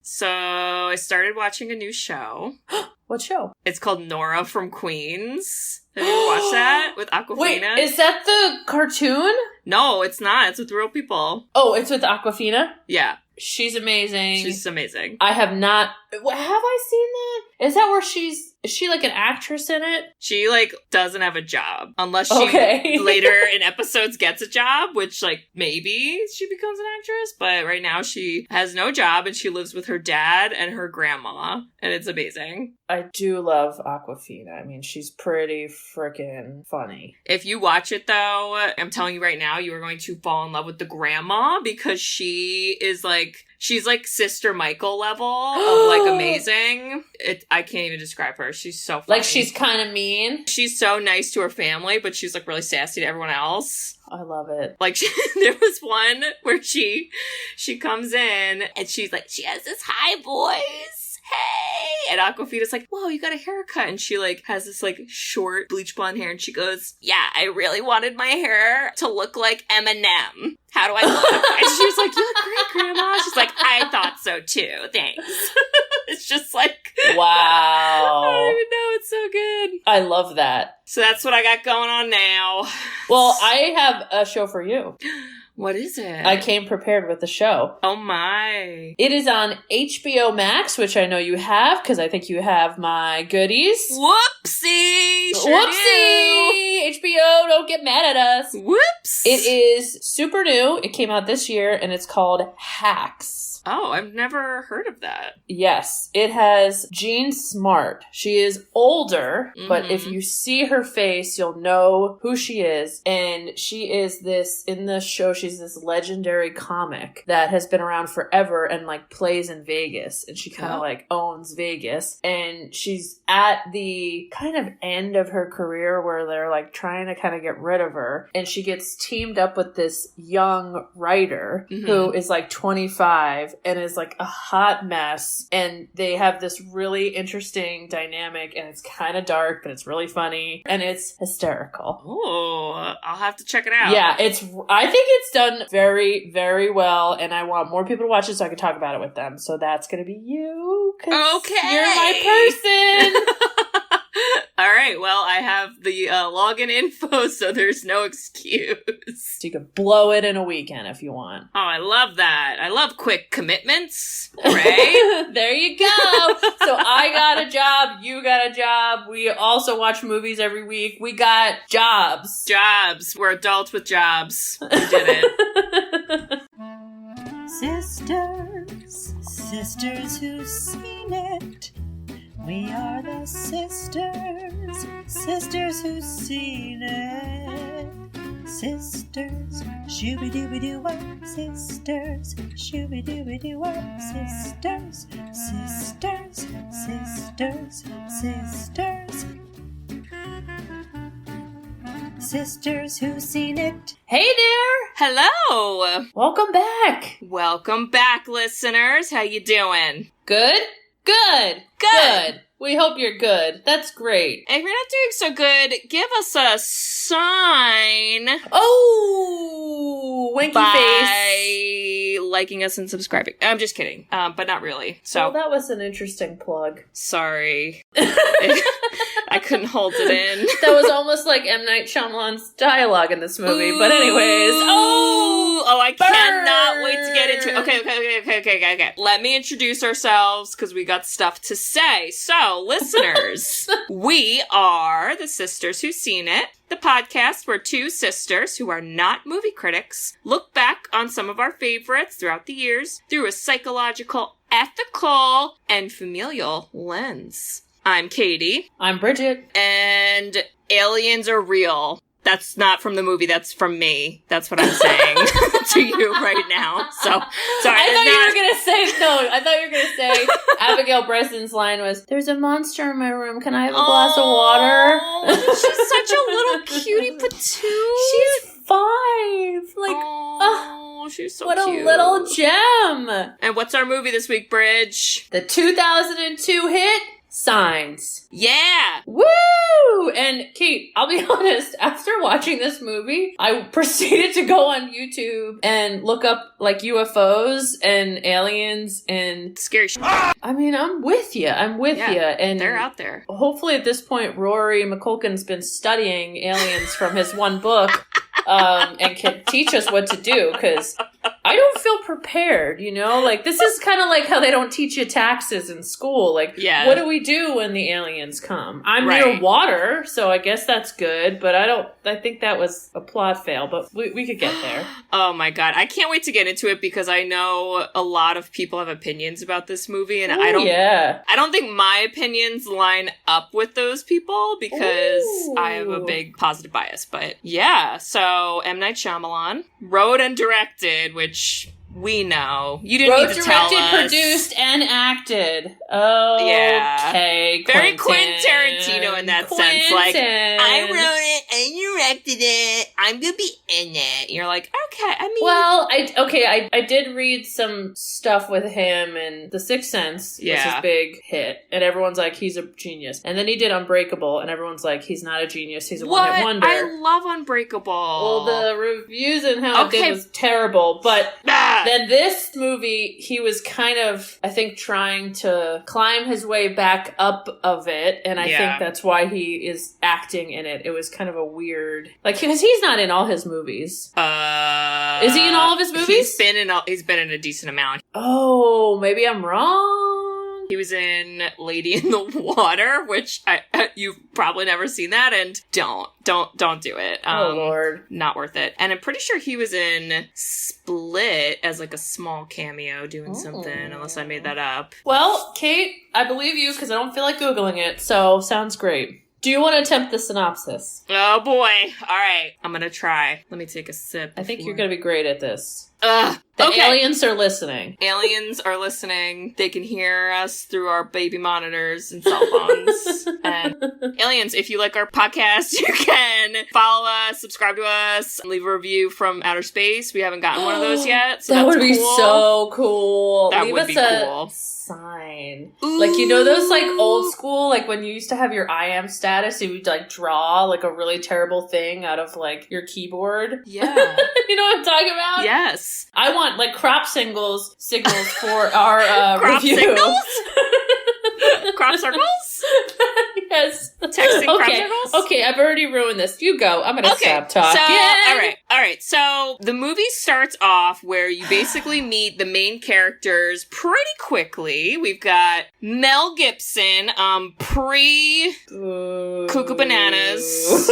So I started watching a new show. What show? It's called Nora from Queens. Have you ever watched that with Awkwafina? Wait, is that the cartoon? No, it's not. It's with real people. Oh, it's with Awkwafina? Yeah. She's amazing. She's amazing. I have not... Have I seen that? Is that where she's... Is she like an actress in it? She, like, doesn't have a job. Unless she later in episodes gets a job, which, like, maybe she becomes an actress. But right now she has no job and she lives with her dad and her grandma. And it's amazing. I do love Awkwafina. I mean, she's pretty freaking funny. If you watch it, though, I'm telling you right now, you are going to fall in love with the grandma because she is, like... She's like Sister Michael level of like amazing. I can't even describe her. She's so funny. Like she's kind of mean. She's so nice to her family, but she's like really sassy to everyone else. I love it. Like there was one where she comes in and she's like, she has this high voice. Hey! And Awkwafina's like, whoa, you got a haircut. And she like has this like short bleach blonde hair and she goes, yeah, I really wanted my hair to look like Eminem. How do I look? And she was like, you look great, Grandma. She's like, I thought so too. Thanks. It's just like, wow. I don't even know. It's so good. I love that. So that's what I got going on now. Well, I have a show for you. What is it? I came prepared with the show. Oh my. It is on HBO Max, which I know you have, because I think you have my goodies. Whoopsie! Whoopsie! HBO, don't get mad at us. Whoops! It is super new. It came out this year, and it's called Hacks. Oh, I've never heard of that. Yes. It has Jean Smart. She is older, but if you see her face, you'll know who she is. And she is this, in the show, she's this legendary comic that has been around forever and like plays in Vegas. And she kind of like owns Vegas. And she's at the kind of end of her career where they're like trying to kind of get rid of her. And she gets teamed up with this young writer who is like 25 and is like a hot mess. And they have this really interesting dynamic and it's kind of dark, but it's really funny and it's hysterical. Oh, I'll have to check it out. Yeah, I think it's done very, very well, and I want more people to watch it so I can talk about it with them. So that's going to be you. Okay. You're my person. All right, well, I have the login info, so there's no excuse. So you can blow it in a weekend if you want. Oh, I love that. I love quick commitments. Right? There you go. So I got a job. You got a job. We also watch movies every week. We got jobs. Jobs. We're adults with jobs. We did it. Sisters who've seen it. We are the sisters who've seen it. Sisters, shooby-dooby-doo-wop. Sisters, shooby-dooby-doo-wop. Sisters, sisters, sisters, sisters. Sisters who've seen it. Hey there! Hello! Welcome back! Welcome back, listeners. How you doing? Good? Good! Good! We hope you're good. That's great. If you're not doing so good, give us a sign. Oh! Winky face. Liking us and subscribing. I'm just kidding. But not really. So well, that was an interesting plug. Sorry. I couldn't hold it in. That was almost like M. Night Shyamalan's dialogue in this movie. Ooh. But anyways. Oh, I cannot wait to get into it. Okay. Let me introduce ourselves because we got stuff to say. So, listeners, we are the Sisters Who've Seen It, the podcast where two sisters who are not movie critics look back on some of our favorites throughout the years through a psychological, ethical, and familial lens. I'm Katie. I'm Bridget. And aliens are real. That's not from the movie, that's from me. That's what I'm saying to you right now. So, sorry. I thought you were going to say Abigail Breslin's line was, there's a monster in my room. Can I have a glass of water? She's such a little cutie patootie. She's 5. She's so what cute. A little gem. And what's our movie this week, Bridge? The 2002 hit, Signs. Yeah. Woo! And Kate, I'll be honest, after watching this movie, I proceeded to go on YouTube and look up like UFOs and aliens and Scary shit. I mean, I'm with you. And they're out there. Hopefully at this point, Rory Culkin's been studying aliens from his one book. And can teach us what to do, because I don't feel prepared, you know? Like, this is kind of like how they don't teach you taxes in school. Like, what do we do when the aliens come? I'm near water, so I guess that's good, but I think that was a plot fail, but we could get there. Oh my God. I can't wait to get into it, because I know a lot of people have opinions about this movie, and I don't think my opinions line up with those people, because I have a big positive bias, but yeah, so M. Night Shyamalan wrote and directed, which we know. You didn't need to tell us. Directed, produced, and acted. Oh, yeah. Okay, very Quentin Tarantino in that sense. Like, I wrote it, I directed it, I'm gonna be in it. You're like, okay, I mean... Well, I did read some stuff with him, and The Sixth Sense was his big hit, and everyone's like, he's a genius. And then he did Unbreakable, and everyone's like, he's not a genius, he's a one-hit wonder. I love Unbreakable. Well, the reviews and how it did was terrible, but... Then this movie, he was kind of, I think, trying to climb his way back up of it, and I think that's why he is acting in it. It was kind of a weird, like, because he's not in all his movies. Is he in all of his movies? He's been in a decent amount. Oh, maybe I'm wrong. He was in Lady in the Water, which you've probably never seen that, and don't do it. Oh, Lord. Not worth it. And I'm pretty sure he was in Split as like a small cameo doing something, unless I made that up. Well, Kate, I believe you because I don't feel like Googling it, so sounds great. Do you want to attempt the synopsis? Oh, boy. All right. I'm going to try. Let me take a sip. I think you're going to be great at this. The aliens are listening. Aliens are listening. They can hear us through our baby monitors and cell phones. And aliens, if you like our podcast, you can follow us, subscribe to us, and leave a review from outer space. We haven't gotten one of those yet, so that that's would be so cool. That leave would us be cool. Sign. Ooh. Like, you know those, like, old school, like, when you used to have your I am status, you would, like, draw, like, a really terrible thing out of, like, your keyboard? Yeah. You know what I'm talking about? Yes. I want, like, crop signals for our crop review. Signals? Crop circles? Yes. Texting crop circles? Okay, I've already ruined this. You go. I'm gonna stop talking. All right. So the movie starts off where you basically meet the main characters pretty quickly. We've got Mel Gibson, pre-Cuckoo Bananas,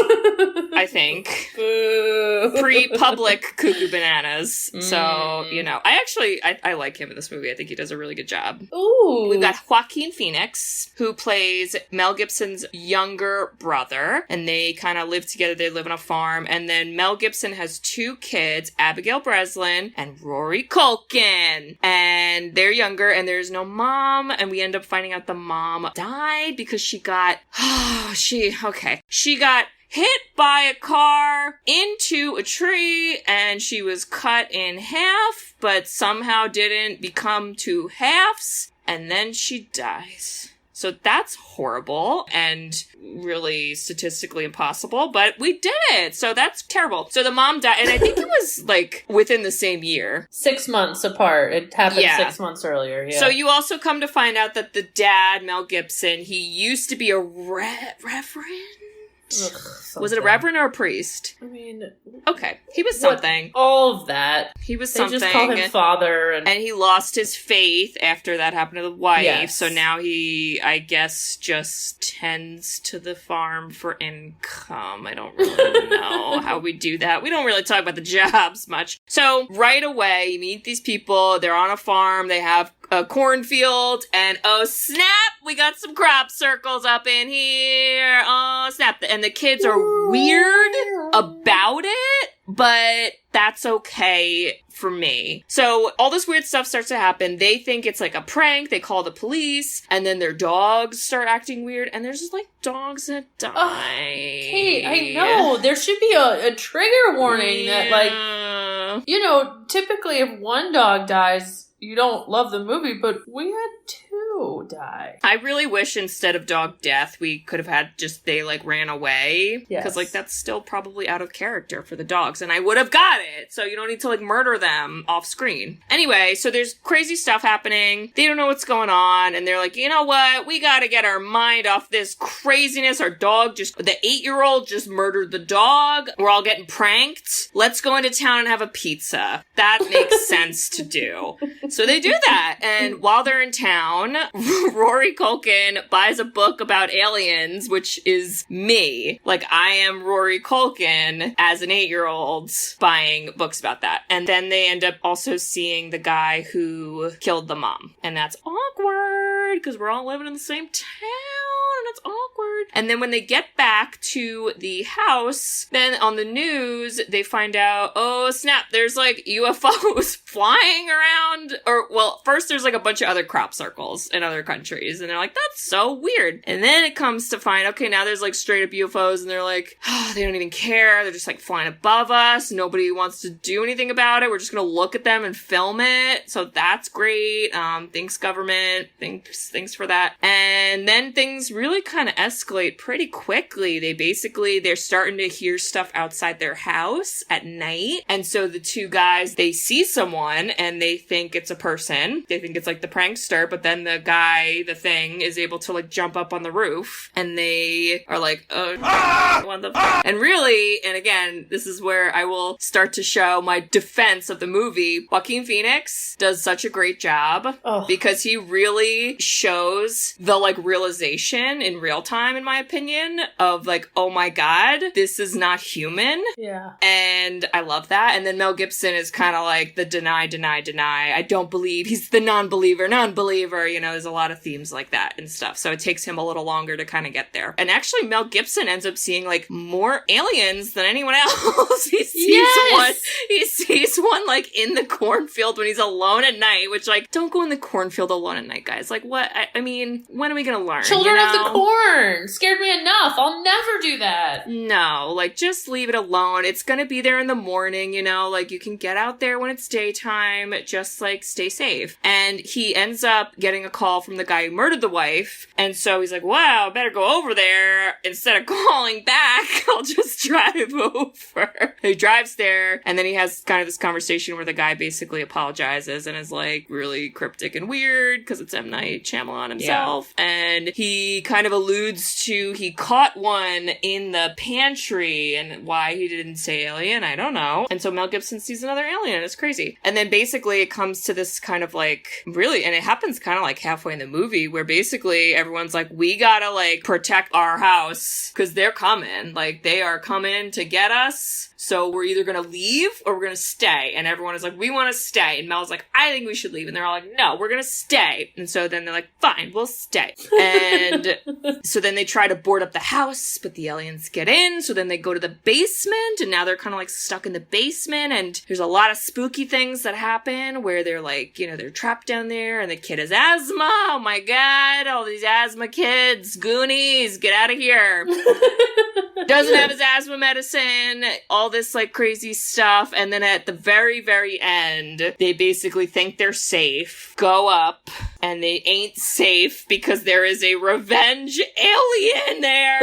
I think. Pre-public Cuckoo Bananas. So, you know, I like him in this movie. I think he does a really good job. Ooh. We've got Joaquin Phoenix, who plays Mel Gibson's younger brother, and they kind of live together. They live on a farm, and then Mel Gibson has two kids, Abigail Breslin and Rory Culkin, and they're younger, and there's no mom, and we end up finding out the mom died because she got hit by a car into a tree, and she was cut in half, but somehow didn't become two halves, and then she dies. So that's horrible and really statistically impossible, but we did it. So that's terrible. So the mom died, and I think it was like within the same year. 6 months apart. It happened 6 months earlier. Yeah. So you also come to find out that the dad, Mel Gibson, he used to be a reverend. Was it a reverend or a priest? I mean... Okay. He was something. All of that. He was something. They just call him father. And he lost his faith after that happened to the wife. Yes. So now he, I guess, just tends to the farm for income. I don't really know how we do that. We don't really talk about the jobs much. So right away, you meet these people. They're on a farm. They have a cornfield, and oh snap, we got some crop circles up in here. Oh snap. And the kids are weird about it, but that's okay for me. So all this weird stuff starts to happen. They think it's like a prank. They call the police, and then their dogs start acting weird, and there's just like dogs that die. Kate, I know. There should be a trigger warning that, like, you know, typically if one dog dies, you don't love the movie, but we had two do die. I really wish instead of dog death, we could have had just they like ran away. Yes. Because like that's still probably out of character for the dogs. And I would have got it. So you don't need to like murder them off screen. Anyway, so there's crazy stuff happening. They don't know what's going on. And they're like, you know what? We got to get our mind off this craziness. Our dog just, the 8-year-old just murdered the dog. We're all getting pranked. Let's go into town and have a pizza. That makes sense to do. So they do that. And while they're in town, Rory Culkin buys a book about aliens, which is me. Like, I am Rory Culkin as an 8-year-old buying books about that. And then they end up also seeing the guy who killed the mom. And that's awkward because we're all living in the same town and it's awkward. And then when they get back to the house, then on the news, they find out, oh snap, there's like UFOs flying around. Or, well, first there's like a bunch of other crop circles in other countries. And they're like, that's so weird. And then it comes to find, okay, now there's like straight up UFOs and they're like, oh, they don't even care. They're just like flying above us. Nobody wants to do anything about it. We're just going to look at them and film it. So that's great. Thanks government. Thanks for that. And then things really kind of escalate pretty quickly. They're starting to hear stuff outside their house at night. And so the two guys, they see someone and they think it's a person. They think it's like the prankster, but then the thing is able to like jump up on the roof and they are like, oh, what the f-? And really, and again, this is where I will start to show my defense of the movie. Joaquin Phoenix does such a great job because he really shows the like realization in real time, in my opinion, of like, oh my God, this is not human. Yeah. And I love that. And then Mel Gibson is kind of like the deny. I don't believe. He's the non-believer. You know, there's a lot of themes like that and stuff. So it takes him a little longer to kind of get there. And actually, Mel Gibson ends up seeing like more aliens than anyone else. He sees one like in the cornfield when he's alone at night, which like, don't go in the cornfield alone at night, guys. Like what? I mean, when are we going to learn? Children of the Corn scared me enough. I'll never do that. No, like just leave it alone. It's going to be there in the morning, you know, like you can get out there when it's daytime, just like stay safe. And he ends up getting a call from the guy who murdered the wife. And so he's like, wow, better go over there. Instead of calling back, I'll just drive over. He drives there and then he has kind of this conversation where the guy basically apologizes and is like really cryptic and weird because it's M. Night Shyamalan himself. Yeah. And he kind of alludes to he caught one in the pantry and why he didn't say alien, I don't know. And so Mel Gibson sees another alien. It's crazy. And then basically it comes to this kind of like really, and it happens kind of like halfway in the movie where basically everyone's like, we gotta like protect our house because they're coming. Like they are coming to get us. So we're either going to leave or we're going to stay. And everyone is like, we want to stay. And Mel's like, I think we should leave. And they're all like, no, we're going to stay. And so then they're like, fine, we'll stay. And so then they try to board up the house, but the aliens get in. So then they go to the basement and now they're kind of like stuck in the basement. And there's a lot of spooky things that happen where they're like, you know, they're trapped down there and the kid has asthma. Oh my God, all these asthma kids, Goonies, get out of here. Doesn't have his asthma medicine, all this like crazy stuff. And then at the very, very end, they basically think they're safe, go up, and they ain't safe because there is a revenge alien there.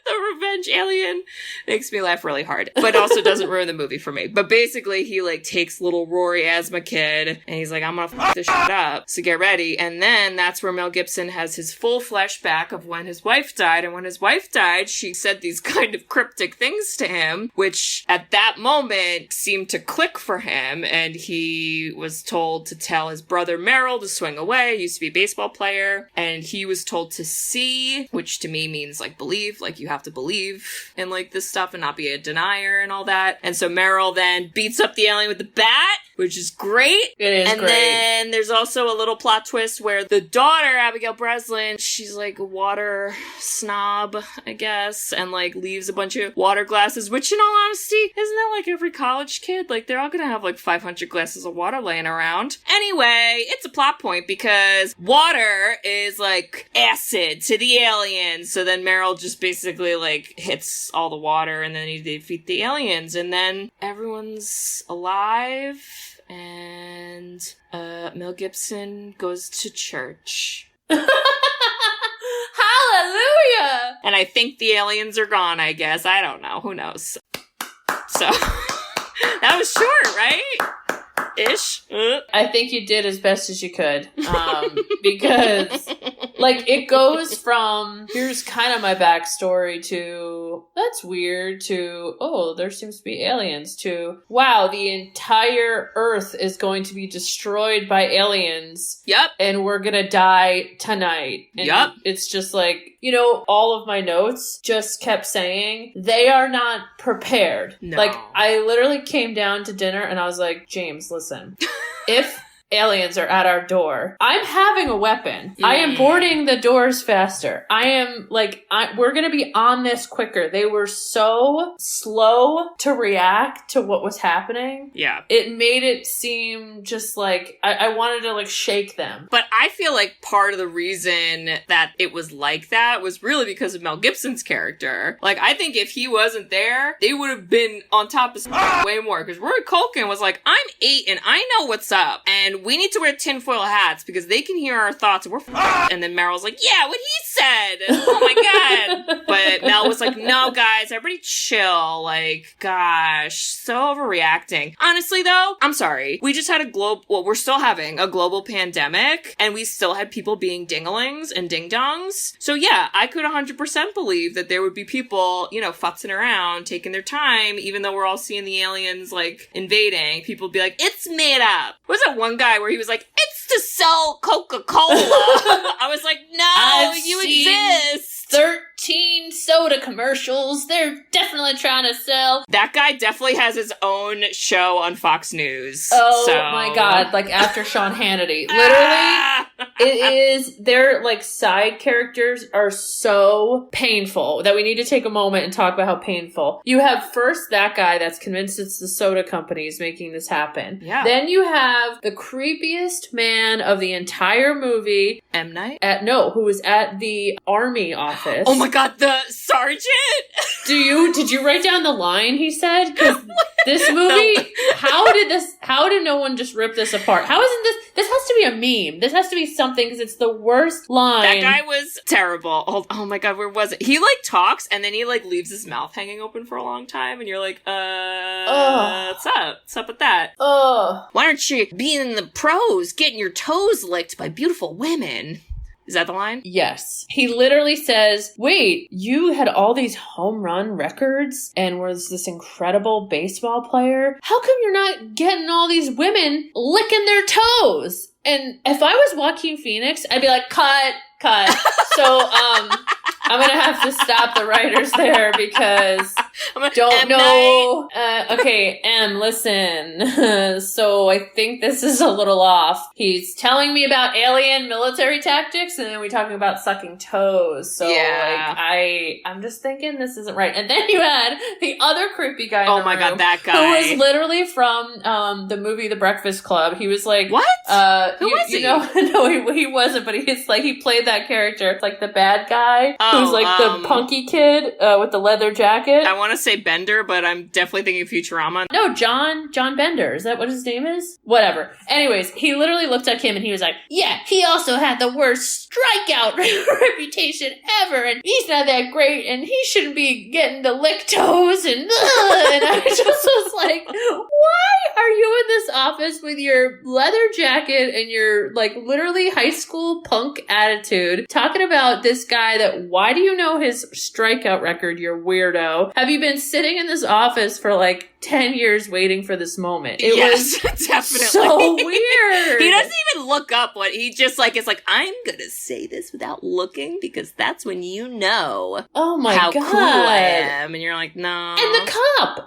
The revenge alien makes me laugh really hard, but also doesn't ruin the movie for me. But basically, he like takes little Rory asthma kid and he's like, I'm gonna f this shit up, so get ready. And then that's where Mel Gibson has his full flashback of when his wife died. And when his wife died, she said these kind of cryptic things to him, which at that moment seemed to click for him. And he was told to tell his brother Merrill to swing away. He used to be a baseball player. And he was told to see, which to me means like believe. Like you have to believe in like this stuff and not be a denier and all that. And so Meryl then beats up the alien with the bat, which is great. It is and great. And then there's also a little plot twist where the daughter, Abigail Breslin, she's like a water snob, I guess, and like leaves a bunch of water glasses, which in all honesty, isn't that like every college kid? Like they're all gonna have like 500 glasses of water laying around. Anyway, it's a plot point because water is like acid to the aliens. So then Meryl just basically like hits all the water and then they defeat the aliens and then everyone's alive And Mel Gibson goes to church. Hallelujah! And I think the aliens are gone, I guess. I don't know. Who knows? So, that was short, right? Ish. I think you did as best as you could. Because, like, it goes from, here's kind of my backstory to, that's weird, to, oh, there seems to be aliens, to, wow, the entire Earth is going to be destroyed by aliens. Yep. And we're gonna die tonight. And yep. It's just like, you know, all of my notes just kept saying, they are not prepared. No. Like, I literally came down to dinner and I was like, James, listen, if aliens are at our door, I'm having a weapon. I am boarding the doors faster. I am like, we're going to be on this quicker. They were so slow to react to what was happening. Yeah. It made it seem just like, I wanted to like shake them. But I feel like part of the reason that it was like that was really because of Mel Gibson's character. Like, I think if he wasn't there, they would have been on top of way more. Because Rory Culkin was like, I'm 8 and I know what's up. And we need to wear tinfoil hats because they can hear our thoughts and we're and then Meryl's like, yeah, what he said. Oh my God. But Mel was like, no, guys, everybody chill. Like, gosh, so overreacting. Honestly, though, I'm sorry. We just had we're still having a global pandemic and we still had people being dinglings and ding-dongs. So yeah, I could 100% believe that there would be people, you know, futzing around, taking their time, even though we're all seeing the aliens, like, invading. People would be like, it's made up. Was that one guy where he was like, it's to sell Coca-Cola? I was like, no, you exist. 13 soda commercials. They're definitely trying to sell. That guy definitely has his own show on Fox News. Oh my God. Like after Sean Hannity. Literally, it is, their like side characters are so painful that we need to take a moment and talk about how painful. You have first that guy that's convinced it's the soda companies making this happen. Yeah. Then you have the creepiest man of the entire movie. M. Night? Who was at the army office. Oh my God, the sergeant? Did you write down the line he said? 'Cause this movie, how did no one just rip this apart? How isn't this has to be a meme. This has to be something because it's the worst line. That guy was terrible. Oh my God, where was it? He like talks and then he like leaves his mouth hanging open for a long time and you're like, what's up? What's up with that? Why aren't you being in the pros, getting your toes licked by beautiful women? Is that the line? Yes. He literally says, wait, you had all these home run records and was this incredible baseball player? How come you're not getting all these women licking their toes? And if I was Joaquin Phoenix, I'd be like, cut. So, I'm gonna have to stop the writers there because don't know. Okay, listen. So I think this is a little off. He's telling me about alien military tactics, and then we're talking about sucking toes. So yeah. like, I'm just thinking this isn't right. And then you had the other creepy guy. Oh my God, that guy who was literally from the movie The Breakfast Club. He was like, what? Who was he? No, he wasn't. But he's like, he played that character, like the bad guy. Who's like the punky kid with the leather jacket. I want to say Bender, but I'm definitely thinking Futurama. No, John Bender. Is that what his name is? Whatever. Anyways, he literally looked at him and he was like, yeah, he also had the worst strikeout reputation ever, and he's not that great, and he shouldn't be getting the lick toes, and I just was like, why are you in this office with your leather jacket and your, like, literally high school punk attitude, talking about this guy that, why do you know his strikeout record, you weirdo? Have you been sitting in this office for, like, 10 years waiting for this moment? It was definitely so weird. He doesn't even look up what he just like is like, I'm gonna say this without looking because that's when you know how God. cool I am. And you're like, no. And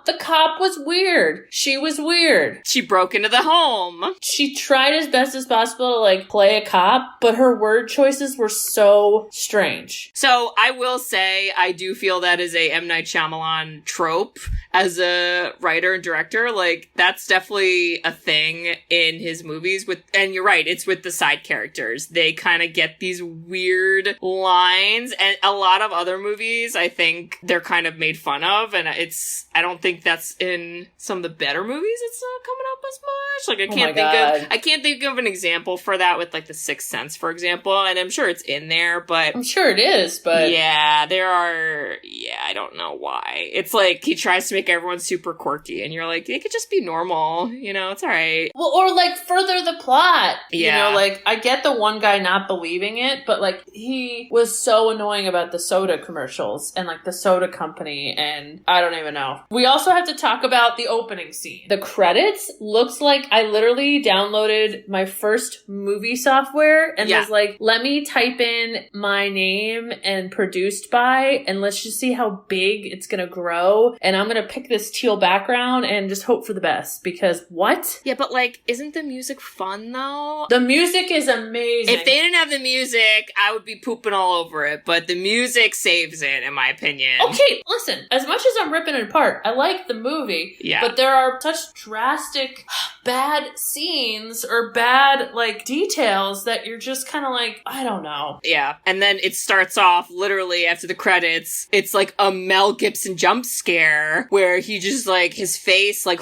the cop was weird. She was weird. She broke into the home. She tried as best as possible to like play a cop, but her word choices were so strange. So I will say I do feel that is a M. Night Shyamalan trope as a writer and director, like, that's definitely a thing in his movies and you're right, it's with the side characters. They kind of get these weird lines, and a lot of other movies, I think they're kind of made fun of, and I don't think that's in some of the better movies. It's not coming up as much. Like, I can't think of an example for that with, like, The Sixth Sense, for example, and I'm sure it's in there, but... I'm sure it is, but... Yeah, I don't know why. It's like, he tries to make everyone super quirky, and you're like, it could just be normal, it's alright. Well, or, like, further the plot. Yeah. Like, I get the one guy not believing it, but, like, he was so annoying about the soda commercials and, like, the soda company, and I don't even know. We also have to talk about the opening scene. The credits looks like I literally downloaded my first movie software and was like, let me type in my name and produced by, and let's just see how big it's gonna grow, and I'm gonna pick this teal background and just hope for the best, because what? Yeah, but, like, isn't the music fun, though? The music is amazing. If they didn't have the music, I would be pooping all over it, but the music saves it, in my opinion. Okay, listen, as much as I'm ripping it apart, I like the movie, but there are such drastic bad scenes or bad, like, details that you're just kind of like, I don't know. Yeah, and then it starts off, literally, after the credits, it's like a Mel Gibson jump scare, where he just, like, his face, like,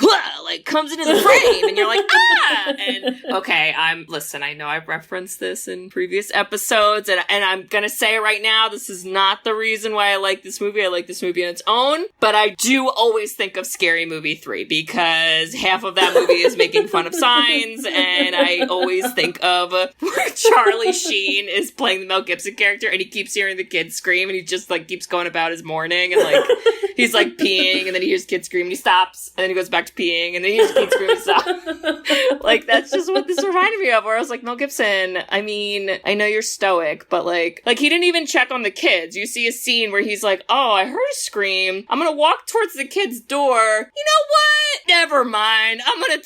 comes into the frame, and you're like, ah! And, okay, listen, I know I've referenced this in previous episodes, and I'm gonna say right now, this is not the reason why I like this movie. I like this movie on its own, but I do always think of Scary Movie 3, because half of that movie is making fun of signs, and I always think of where Charlie Sheen is playing the Mel Gibson character, and he keeps hearing the kids scream, and he just, like, keeps going about his morning, and, like, he's, like, peeing, and then he hears kids scream, and he stops, and then he goes back to peeing, and then he hears kids scream and stops. Like, that's just what this reminded me of, where I was like, Mel Gibson, I mean, I know you're stoic, but, like, he didn't even check on the kids. You see a scene where he's like, oh, I heard a scream. I'm gonna walk towards the kid's door. You know what? Never mind. I'm gonna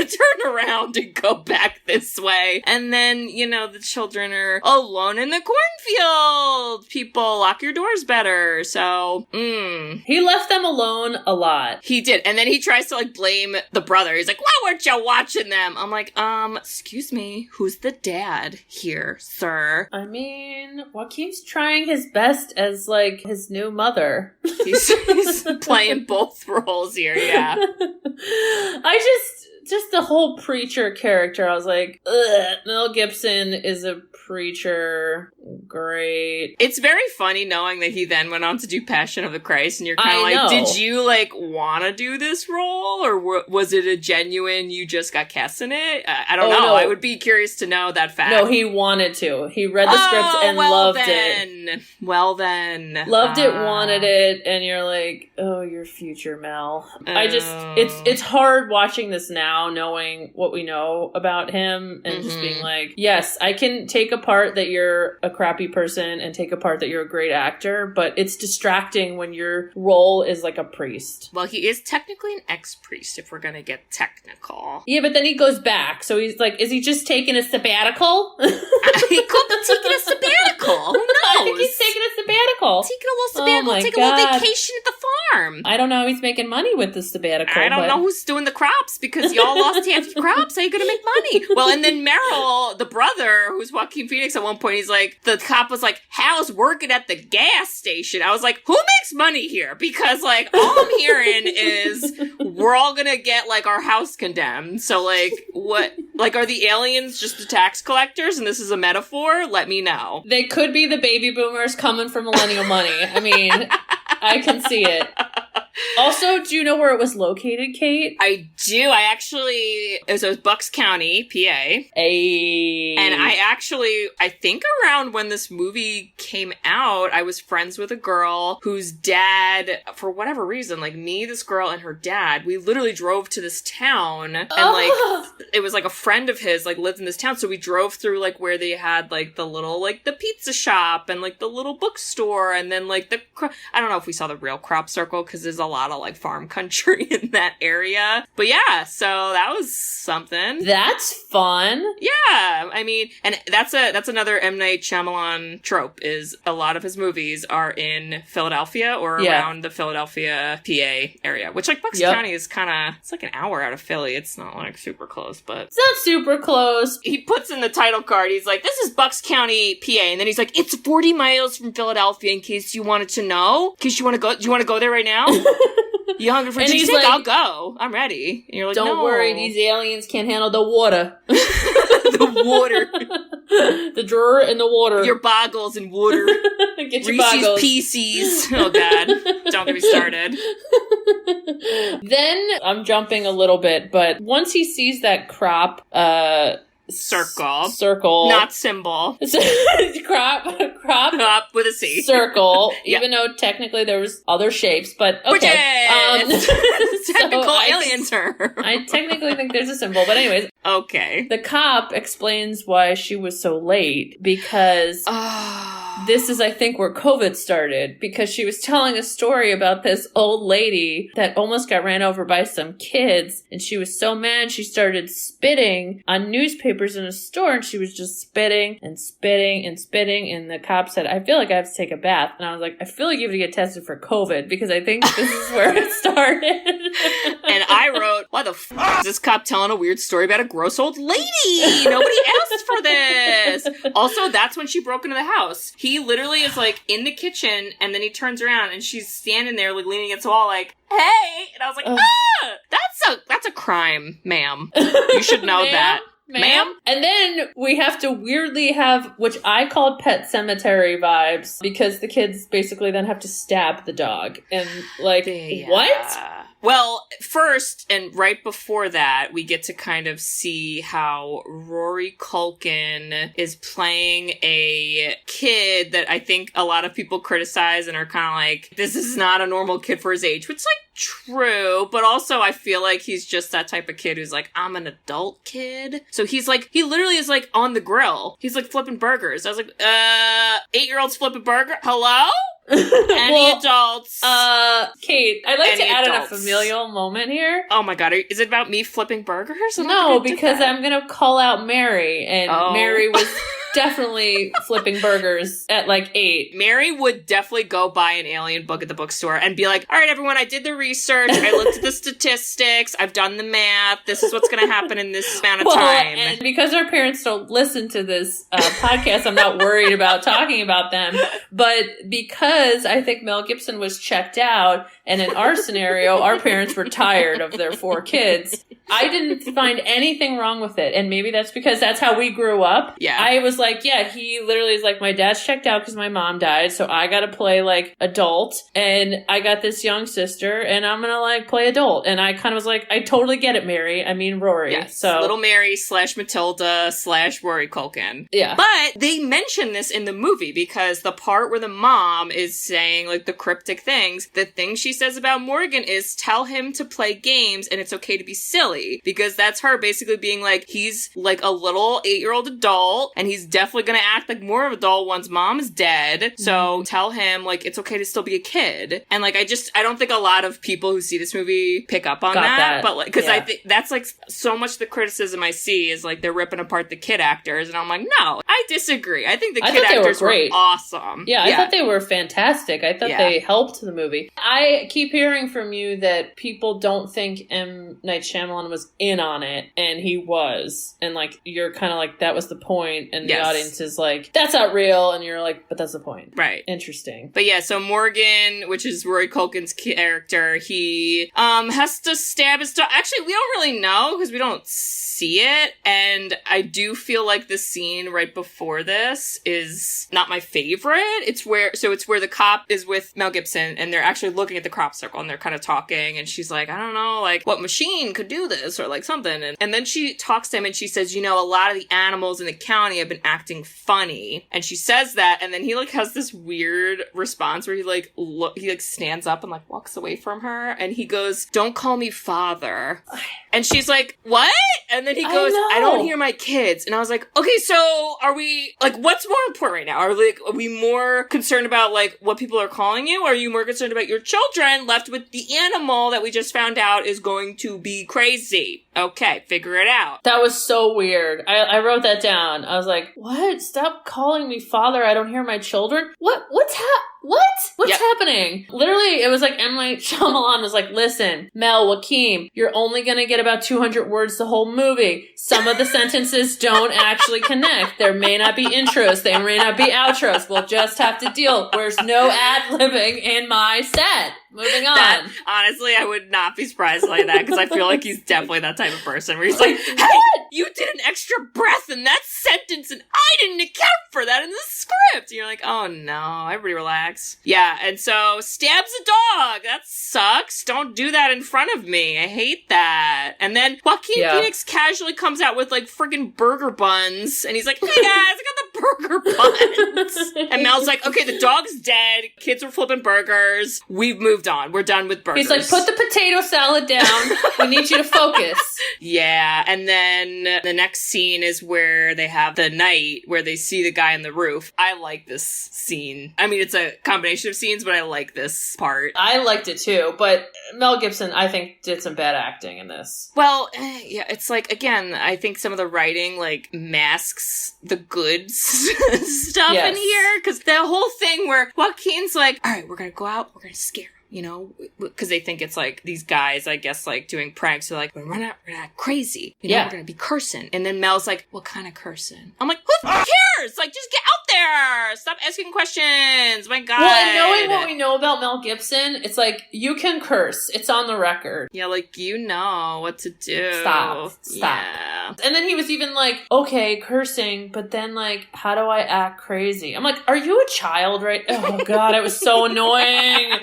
turn around and go back this way. And then, the children are alone in the cornfield. People, lock your doors better. So, He left them alone a lot. He did. And then he tries to, like, blame the brother. He's like, why weren't you watching them? I'm like, excuse me, who's the dad here, sir? I mean, Joaquin's trying his best as, like, his new mother. He's playing both roles here, yeah. Just the whole preacher character, I was like, ugh, Mel Gibson is a preacher. Great. It's very funny knowing that he then went on to do Passion of the Christ, and you're kind of like, did you, like, want to do this role, or was it a genuine, you just got cast in it? I don't know. No. I would be curious to know that fact. No, he wanted to. He read the script and loved it. Well then. Loved it, wanted it, and you're like, oh, your future, Mel. It's hard watching this now, knowing what we know about him, and just being like, yes, I can take apart that you're a crappy person and take apart that you're a great actor, but it's distracting when your role is like a priest. Well, he is technically an ex-priest, if we're gonna get technical. Yeah, but then he goes back, so he's like, is he just taking a sabbatical? He could be taking a sabbatical. Who knows? I think he's taking a sabbatical. Taking a little sabbatical, taking a little vacation at the farm. I don't know how he's making money with the sabbatical. I don't know who's doing the crops, because y'all lost half your crops. How are you gonna make money? Well, and then Meryl, the brother, who's Joaquin Phoenix, at one point, he's like, the cop was like, Hal's working at the gas station. I was like, who makes money here? Because, like, all I'm hearing is we're all gonna get, like, our house condemned. So, like, what? Like, are the aliens just the tax collectors and this is a metaphor? Let me know. They could be the baby boomers coming for millennial money. I mean, I can see it. Also, do you know where it was located, Kate? I do. It was Bucks County, PA. And I think around when this movie came out, I was friends with a girl whose dad, for whatever reason, like me, this girl, and her dad, we literally drove to this town, and like, it was like a friend of his, like, lived in this town, so we drove through, like, where they had, like, the little, like, the pizza shop, and, like, the little bookstore, and then, like, I don't know if we saw the real crop circle, because there's a lot lot of like farm country in that area. But yeah, so that was something. That's fun. Yeah, I mean, and that's another M. Night Shyamalan trope, is a lot of his movies are in Philadelphia or around the Philadelphia, PA area, which like Bucks County is kind of, it's like an hour out of Philly. It's not like super close, but it's not super close. He puts in the title card, he's like, this is Bucks County, PA, and then he's like, it's 40 miles from Philadelphia, in case you wanted to know. In case you want to go, do you want to go there right now? You hungry for cheesesteak? Like, I'll go. I'm ready. And you're like, don't worry, these aliens can't handle the water. The water. The drawer and the water. Your boggles and water. Get your Reese's boggles. Pieces. Oh, God. Don't get me started. Then, I'm jumping a little bit, but once he sees that crop, circle. Not symbol. crop with a C. Circle. Even though technically there was other shapes, but okay. Technical alien term. I technically think there's a symbol, but anyways. Okay. The cop explains why she was so late, because this is, I think, where COVID started, because she was telling a story about this old lady that almost got ran over by some kids, and she was so mad she started spitting on newspapers in a store, and she was just spitting and spitting and spitting, and the cop said, I feel like I have to take a bath. And I was like, I feel like you have to get tested for COVID, because I think this is where it started. And I wrote, why the f*** is this cop telling a weird story about a gross old lady? Nobody asked for this. Also, that's when she broke into the house. He literally is like in the kitchen, and then he turns around and she's standing there like leaning against the wall like, hey! And I was like, that's a crime, ma'am. You should know that. Ma'am? And then we have to weirdly have, which I called Pet Cemetery vibes, because the kids basically then have to stab the dog. And like, what? Well, first and right before that, we get to kind of see how Rory Culkin is playing a kid that I think a lot of people criticize and are kind of like, this is not a normal kid for his age, which is like true, but also I feel like he's just that type of kid who's like, I'm an adult kid. So he's like, he literally is like on the grill. He's like flipping burgers. I was like, 8-year-olds flipping burger? Hello? Any adults? Kate, I'd like to add in a adults? familial moment here. Oh my God, is it about me flipping burgers? No, because I'm gonna call out Mary, and Mary was definitely flipping burgers at like 8. Mary would definitely go buy an alien book at the bookstore and be like, all right, everyone, I did the research. I looked at the statistics. I've done the math. This is what's going to happen in this amount of time. And because our parents don't listen to this podcast, I'm not worried about talking about them. But because I think Mel Gibson was checked out, and in our scenario, our parents were tired of their 4 kids, I didn't find anything wrong with it. And maybe that's because that's how we grew up. Yeah. I was like, yeah, he literally is like, my dad's checked out because my mom died, so I gotta play like adult, and I got this young sister, and I'm gonna like play adult. And I kind of was like, I totally get it, Mary. I mean, Rory. Yes. So Little Mary / Matilda / Rory Culkin. Yeah. But they mention this in the movie, because the part where the mom is saying like the cryptic things, the thing she says about Morgan is, tell him to play games and it's okay to be silly, because that's her basically being like, he's like a little 8-year-old adult, and he's definitely gonna act like more of an adult once mom is dead. So tell him like it's okay to still be a kid. And like, I don't think a lot of people who see this movie pick up on that. But like, because I think that's like so much the criticism I see is like they're ripping apart the kid actors, and I'm like, no, I disagree. I think the kid actors were awesome. Yeah, I thought they were fantastic. I thought they helped the movie. I keep hearing from you that people don't think M. Night Shyamalan was in on it, and he was. And like, you're kind of like, that was the point, and the audience is like, that's not real, and you're like, but that's the point. Right. Interesting. But yeah, so Morgan, which is Rory Culkin's character, he has to stab his dog. Actually, we don't really know, because we don't see it, and I do feel like the scene right before this is not my favorite. It's where the cop is with Mel Gibson, and they're actually looking at the crop circle, and they're kind of talking, and she's like, I don't know, like, what machine could do this, or like something, and then she talks to him, and she says, you know, a lot of the animals in the county have been acting funny. And she says that, and then he like has this weird response where he like stands up and like walks away from her, and he goes, "Don't call me father." And she's like, "What?" And then he goes, "I don't hear my kids." And I was like, okay, so are we, like, what's more important right now? Are we more concerned about, like, what people are calling you? Or are you more concerned about your children left with the animal that we just found out is going to be crazy? Okay, figure it out. That was so weird. I wrote that down. I was like, what? Stop calling me father. I don't hear my children. What's happening? Literally, it was like M. Night Shyamalan was like, listen, Mel, Joaquin, you're only going to get about 200 words the whole movie. Some of the sentences don't actually connect. There may not be intros. There may not be outros. We'll just have to deal. There's no ad-libbing in my set. Moving on. Honestly, I would not be surprised like that, because I feel like he's definitely that type of person where he's like, hey, you did an extra breath in that sentence and I didn't account for that in the script. And you're like, oh no, everybody relax. Yeah, and so stabs a dog. That sucks. Don't do that in front of me. I hate that. And then Joaquin Phoenix casually comes out with like friggin' burger buns, and he's like, hey guys, I got the burger buns. And Mel's like, okay, the dog's dead. Kids were flipping burgers. We've moved on. We're done with burgers. He's like, put the potato salad down. We need you to focus. Yeah, and then the next scene is where they have the night where they see the guy on the roof. I like this scene. I mean, it's a combination of scenes, but I like this part. I liked it too, but Mel Gibson, I think, did some bad acting in this. Well, yeah, it's like, again, I think some of the writing, like, masks the good stuff in here, because the whole thing where Joaquin's like, all right, we're gonna go out, we're gonna scare him. You know, because they think it's like these guys, I guess, like doing pranks. So like, we're not crazy. You know, we're gonna be cursing. And then Mel's like, what kind of cursing? I'm like, who cares? Like, just get out there. Stop asking questions. My God. Well, and knowing what we know about Mel Gibson, it's like, you can curse. It's on the record. Yeah, like, you know what to do. Stop. Yeah. And then he was even like, okay, cursing, but then like, how do I act crazy? I'm like, are you a child, right? Oh God, it was so annoying.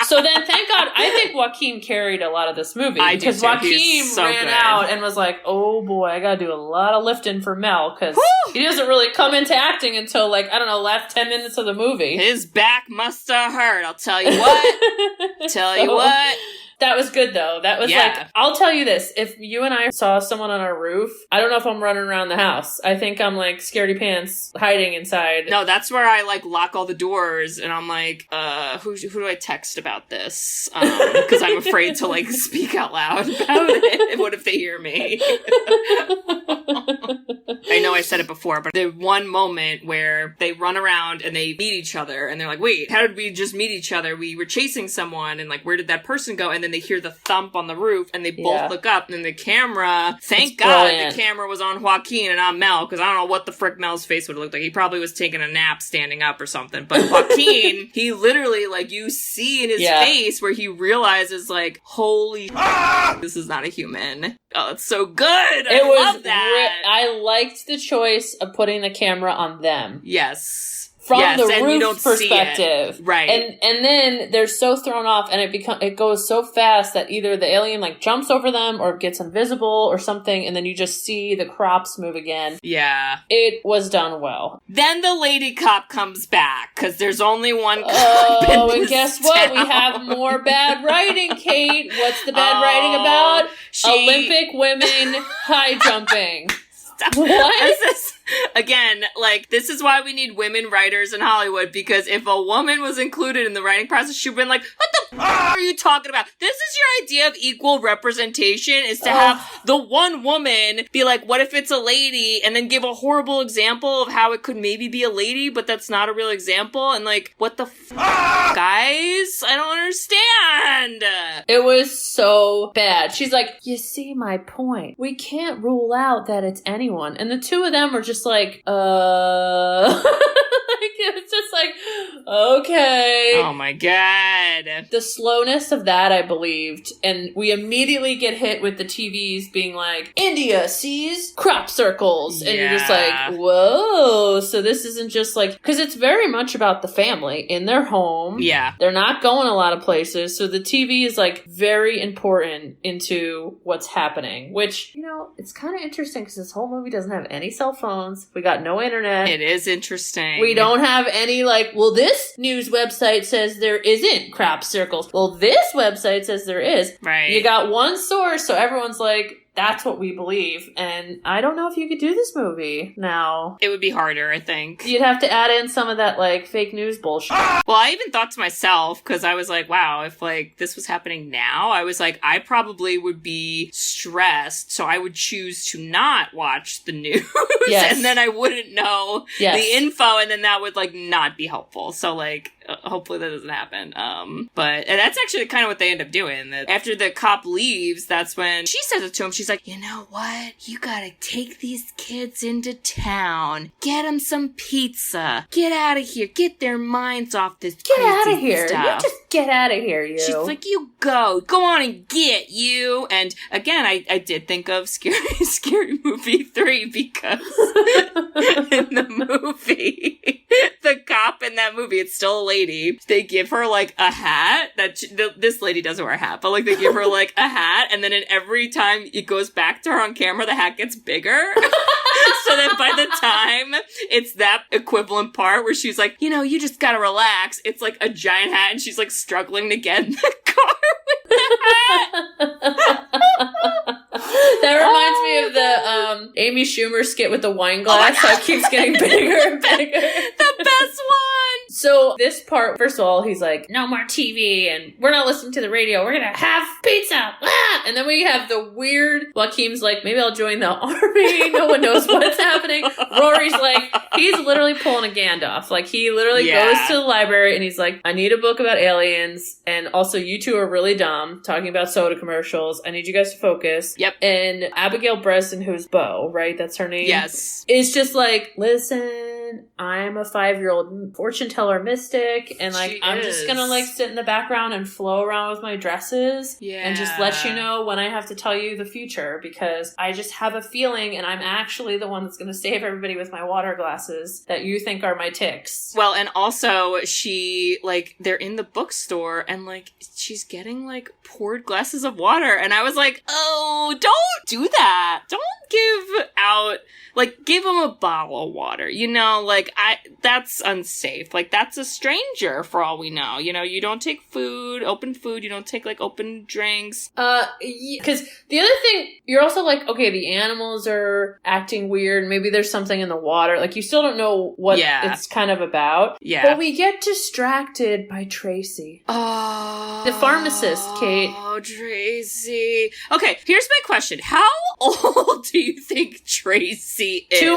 So then, thank God, I think Joaquin carried a lot of this movie. Because Joaquin ran out and was like, oh boy, I gotta do a lot of lifting for Mel, because he doesn't really come into acting until, like, I don't know, last 10 minutes of the movie. His back must have hurt, I'll tell you what. That was good, though. That was like, I'll tell you this. If you and I saw someone on our roof, I don't know if I'm running around the house. I think I'm like scaredy pants hiding inside. No, that's where I like lock all the doors and I'm like, who do I text about this? Because I'm afraid to like speak out loud about it. What if they hear me? I know I said it before, but the one moment where they run around and they meet each other and they're like, wait, how did we just meet each other? We were chasing someone and like, where did that person go? And then they hear the thump on the roof and they both look up, and then the camera, thank God the camera was on Joaquin and not Mel, because I don't know what the frick Mel's face would have looked like. He probably was taking a nap standing up or something. But Joaquin, he literally, like, you see in his face where he realizes, like, holy this is not a human. Oh, it's so good. I love that. I liked the choice of putting the camera on them. Yes. From the roof perspective. Right. And then they're so thrown off, and it goes so fast that either the alien like jumps over them or gets invisible or something, and then you just see the crops move again. Yeah. It was done well. Then the lady cop comes back, because there's only one cop Oh, and guess what? We have more bad writing, Kate. What's the bad writing about? Olympic women high jumping. What? Again, like, this is why we need women writers in Hollywood, because if a woman was included in the writing process, she'd been like, what the are you talking about? This is your idea of equal representation, is to have the one woman be like, what if it's a lady? And then give a horrible example of how it could maybe be a lady, but that's not a real example. And like, what the guys? I don't understand. It was so bad. She's like, you see my point. We can't rule out that it's anyone. And the two of them are just like, like, It's just like, okay. Oh my god. The slowness of that, I believed. And we immediately get hit with the TVs being like, India sees crop circles. And you're just like, whoa. So this isn't just like, because it's very much about the family in their home. Yeah. They're not going a lot of places. So the TV is like very important into what's happening, which, you know, it's kind of interesting because this whole movie doesn't have any cell phones. We got no internet. It is interesting. We don't have any like, well, this news website says there isn't crop circles. Well, this website says there is. Right. You got one source, so everyone's like, that's what we believe. And I don't know if you could do this movie now. It would be harder, I think. You'd have to add in some of that, like, fake news bullshit. Well, I even thought to myself, because I was like, wow, if, like, this was happening now, I was like, I probably would be stressed, so I would choose to not watch the news. Yes. And then I wouldn't know the info, and then that would, like, not be helpful. So, like, hopefully that doesn't happen. And that's actually kind of what they end up doing. That after the cop leaves, that's when she says it to him. She's like, you know what? You gotta take these kids into town. Get them some pizza. Get out of here. Get their minds off this Get crazy out of here. stuff. You just get out of here, you. She's like, you go. Go on and get you. And again, I did think of Scary Movie 3 because in the movie, the cop in that movie, it's still a lady. They give her like a hat that this lady doesn't wear a hat, but like they give her like a hat, and then every time it goes back to her on camera, the hat gets bigger. So that by the time it's that equivalent part where she's like, you know, you just gotta relax, it's like a giant hat, and she's like struggling to get in the car with the hat. That reminds me of the Amy Schumer skit with the wine glass. How it keeps getting bigger and bigger. The best one. So this part, first of all, he's like, no more TV, and we're not listening to the radio. We're gonna have pizza. Ah! And then we have the weird Joaquin's like, maybe I'll join the army. No one knows what's happening. Rory's like, he's literally pulling a Gandalf. Like, he literally goes to the library and he's like, I need a book about aliens. And also, you two are really dumb talking about soda commercials. I need you guys to focus. Yep. And Abigail Breslin, who's Bo, right? That's her name? Yes. Is just like, listen, I'm a 5-year-old fortune teller mystic. And like, I'm just gonna like sit in the background and flow around with my dresses. Yeah. And just let you know when I have to tell you the future, because I just have a feeling, and I'm actually the one that's going to save everybody with my water glasses that you think are my ticks. Well, and also she, like, they're in the bookstore and like she's getting like poured glasses of water, and I was like, oh, don't do that. Don't give out, like, give them a bottle of water, you know, like, that's unsafe. Like, that's a stranger for all we know. You know, you don't take open food, you don't take like open drinks. Because the other thing, you're also like, okay, the animals are acting weird. Maybe there's something in the water. Like, you still don't know what it's kind of about. Yeah. But we get distracted by Tracy. Oh. The pharmacist, Kate. Oh, Tracy. Okay, here's my question. How old do you think Tracy is? Too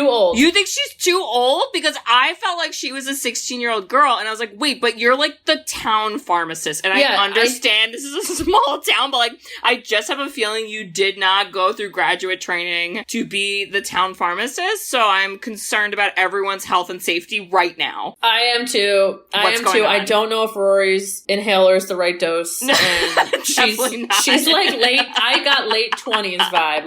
old. You think she's too old? Because I felt like she was a 16-year-old girl, and I was like, wait, but you're like the town pharmacist. And I understand this is a small town, but like, I just have a feeling you did not go through graduate training to be the town pharmacist, so I'm concerned about everyone's health and safety right now. I am too. I don't know if Rory's inhaler is the right dose. And Definitely not. She's like I got late 20s vibe.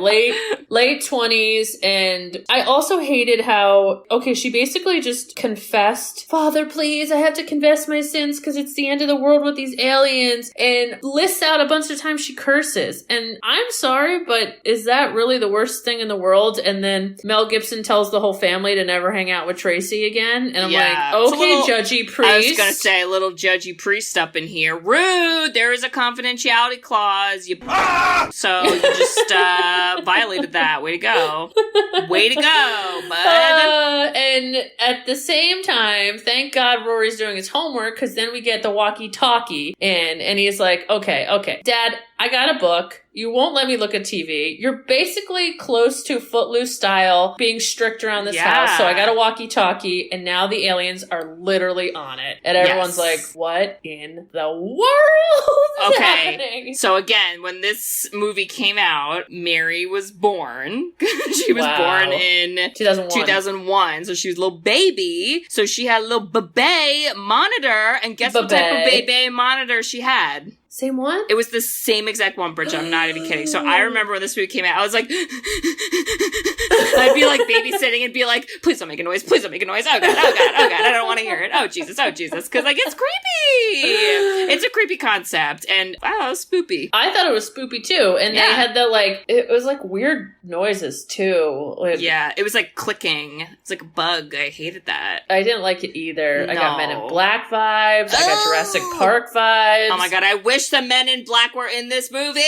Late 20s, and I also hated how, okay, she basically just confessed, Father, please, I have to confess my sins because it's the end of the world with these aliens, and lists out a bunch of times she curses. And I'm sorry, but is that really the worst thing in the world? And then Mel Gibson tells the whole family to never hang out with Tracy again. And I'm like, okay, judgy priest. I was going to say, a little judgy priest up in here. Rude! There is a confidentiality clause. So you just violated that. Way to go. Way to go, bud. And at the same time, thank God Rory's doing his homework, because then we get the walkie-talkie, and he's like, okay, Dad, I got a book. You won't let me look at TV. You're basically close to Footloose style, being strict around this house. So I got a walkie-talkie, and now the aliens are literally on it. And everyone's like, what in the world is happening? So again, when this movie came out, Mary was born. She was born in 2001. So she was a little baby. So she had a little baby monitor. And guess what type of baby monitor she had? Same one? It was the same exact one, Bridget. I'm not even kidding. So I remember when this movie came out, I was like, I'd be like babysitting and be like, please don't make a noise. Please don't make a noise. Oh God, oh God, oh God. I don't want to hear it. Oh Jesus, oh Jesus. Because like, it's creepy. It's a creepy concept. And wow, it was spoopy. I thought it was spoopy too. And they had the like, it was like weird noises too. Like, yeah, it was like clicking. It's like a bug. I hated that. I didn't like it either. No. I got Men in Black vibes. I got Jurassic Park vibes. Oh my God, I wish the Men in Black were in this movie.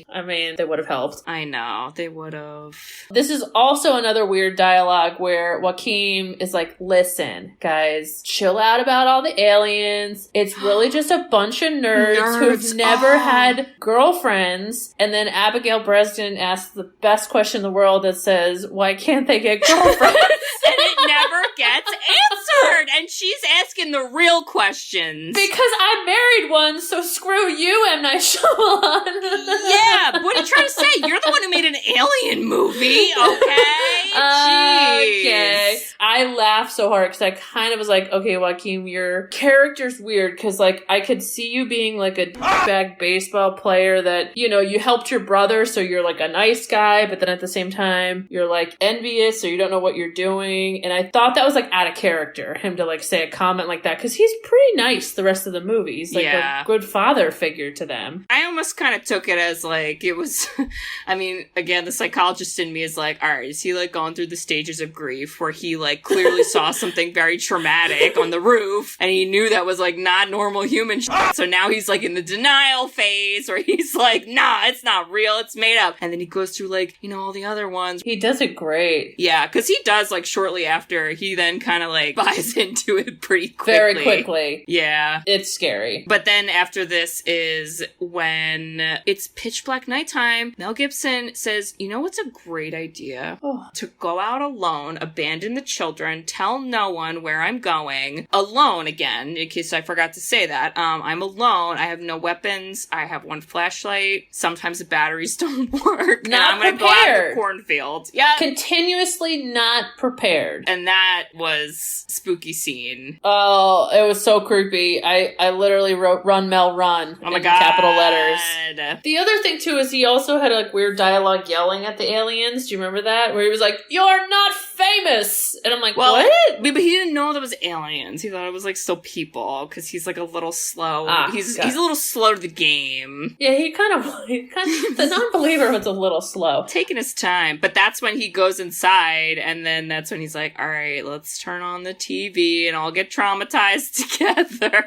I mean, they would have helped. I know, they would have. This is also another weird dialogue where Joaquin is like, listen, guys, chill out about all the aliens. It's really just a bunch of nerds who've never had girlfriends. And then Abigail Breslin asks the best question in the world that says, why can't they get girlfriends? And it never gets answered. And she's asking the real questions. Because I married one, so screw you, M. Night Shyamalan. Yeah, what are you trying to say? You're the one who made an alien movie, okay? Okay. I laughed so hard because I kind of was like, okay, Joaquin, your character's weird because, like, I could see you being, like, a bag baseball player that, you know, you helped your brother, so you're, like, a nice guy, but then at the same time, you're, like, envious, so you don't know what you're doing. And I thought that was, like, out of character, him to, like, say a comment like that because he's pretty nice the rest of the movie. He's, like, a good father figure to them. I almost kind of took it as, like, it was, I mean, again, the psychologist in me is like, all right, is he, like, going through the stages of grief where he, like, clearly saw something very traumatic on the roof and he knew that was, like, not normal human shit. So now he's, like, in the denial phase where he's like, nah, it's not real, it's made up. And then he goes through, like, you know, all the other ones. He does it great. Yeah, because he does, like, shortly after, he then kind of, like, buys into it pretty quickly. Very quickly. Yeah. It's scary. But then after this is when it's pitch black nighttime, Mel Gibson says, you know what's a great idea? To go out alone, abandon the children, tell no one where I'm going. Alone again, in case I forgot to say that. I'm alone. I have no weapons. I have one flashlight. Sometimes the batteries don't work. Not I'm going to go out in the cornfield. Yeah. Continuously not prepared. And that was spooky scene. Oh, it was so creepy. I literally wrote "Run, Mel, run" oh my in God. capital letters. The other thing too is he also had like weird dialogue yelling at the aliens. Do you remember that? Where he was like, "You're not famous," and I'm like, "What?" But he didn't know that was aliens. He thought it was like still people because he's like a little slow. He's a little slow to the game. Yeah, the non-believer was a little slow, taking his time. But that's when he goes inside, and then that's when he's like, "All right, let's turn on the TV and all get traumatized together.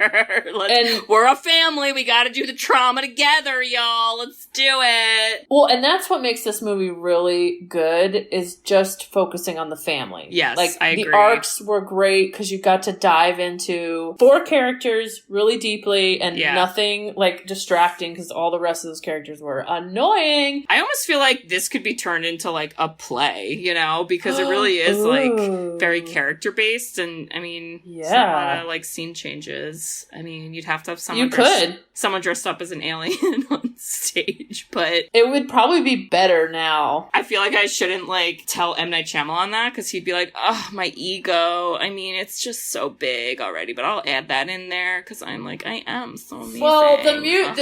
We're a family. We got to do the trauma together, y'all. Let's do it." Well, and that's what makes this movie really good is just focusing on the family. Yes, like I agree. The arcs were great because you got to dive into 4 characters really deeply and nothing like distracting because all the rest of those characters were annoying. I almost feel like this could be turned into like a play, you know, because it really is like very character based, and I mean, it's a lot of like scene changes. I mean, you'd have to have someone dressed up as an alien on stage, but it would probably be better now. I feel like I shouldn't like tell M. Night Shyamalan that because he'd be like, oh, my ego. I mean, it's just so big already, but I'll add that in there because I'm like, I am so amazing. Well,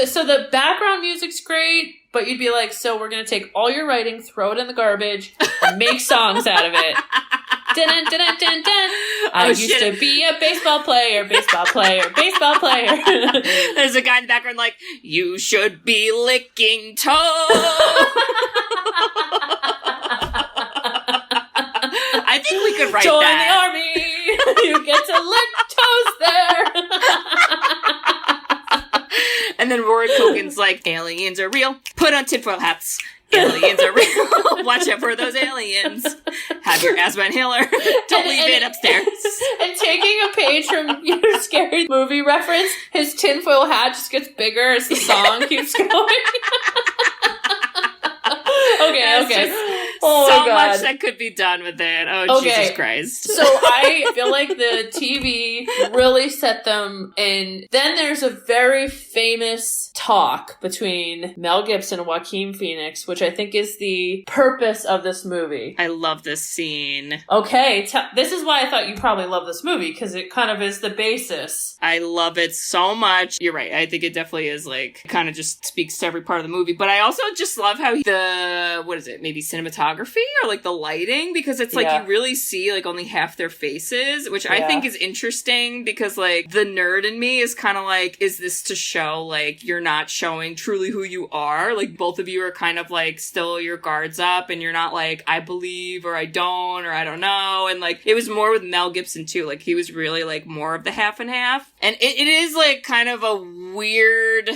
so the background music's great, but you'd be like, so we're going to take all your writing, throw it in the garbage, and make songs out of it. Dun, dun, dun, dun, dun. I used to be a baseball player. There's a guy in the background like, you should be licking toes. I think we could write Join that. the army. You get to lick toes there. And then Rory Culkin's like, aliens are real. Put on tinfoil hats. Aliens are real. Watch out for those aliens. Have your asthma inhaler. Don't leave it upstairs. And taking a page from your scary movie reference, his tinfoil hat just gets bigger as the song keeps going. Okay. Oh so my God. much that could be done with it. Oh, Okay. Jesus Christ. So I feel like the TV really set them, and then there's a very famous talk between Mel Gibson and Joaquin Phoenix, which I think is the purpose of this movie. I love this scene. Okay, this is why I thought you probably love this movie, because it kind of is the basis. I love it so much. You're right. I think it definitely is like, kind of just speaks to every part of the movie. But I also just love how maybe cinematography or like the lighting, because it's like you really see like only half their faces, which I think is interesting because like the nerd in me is kind of like, is this to show like you're not showing truly who you are? Like both of you are kind of like still your guards up and you're not like, I believe or I don't or I don't know. And like it was more with Mel Gibson too. Like he was really like more of the half and half. And it is like kind of a weird,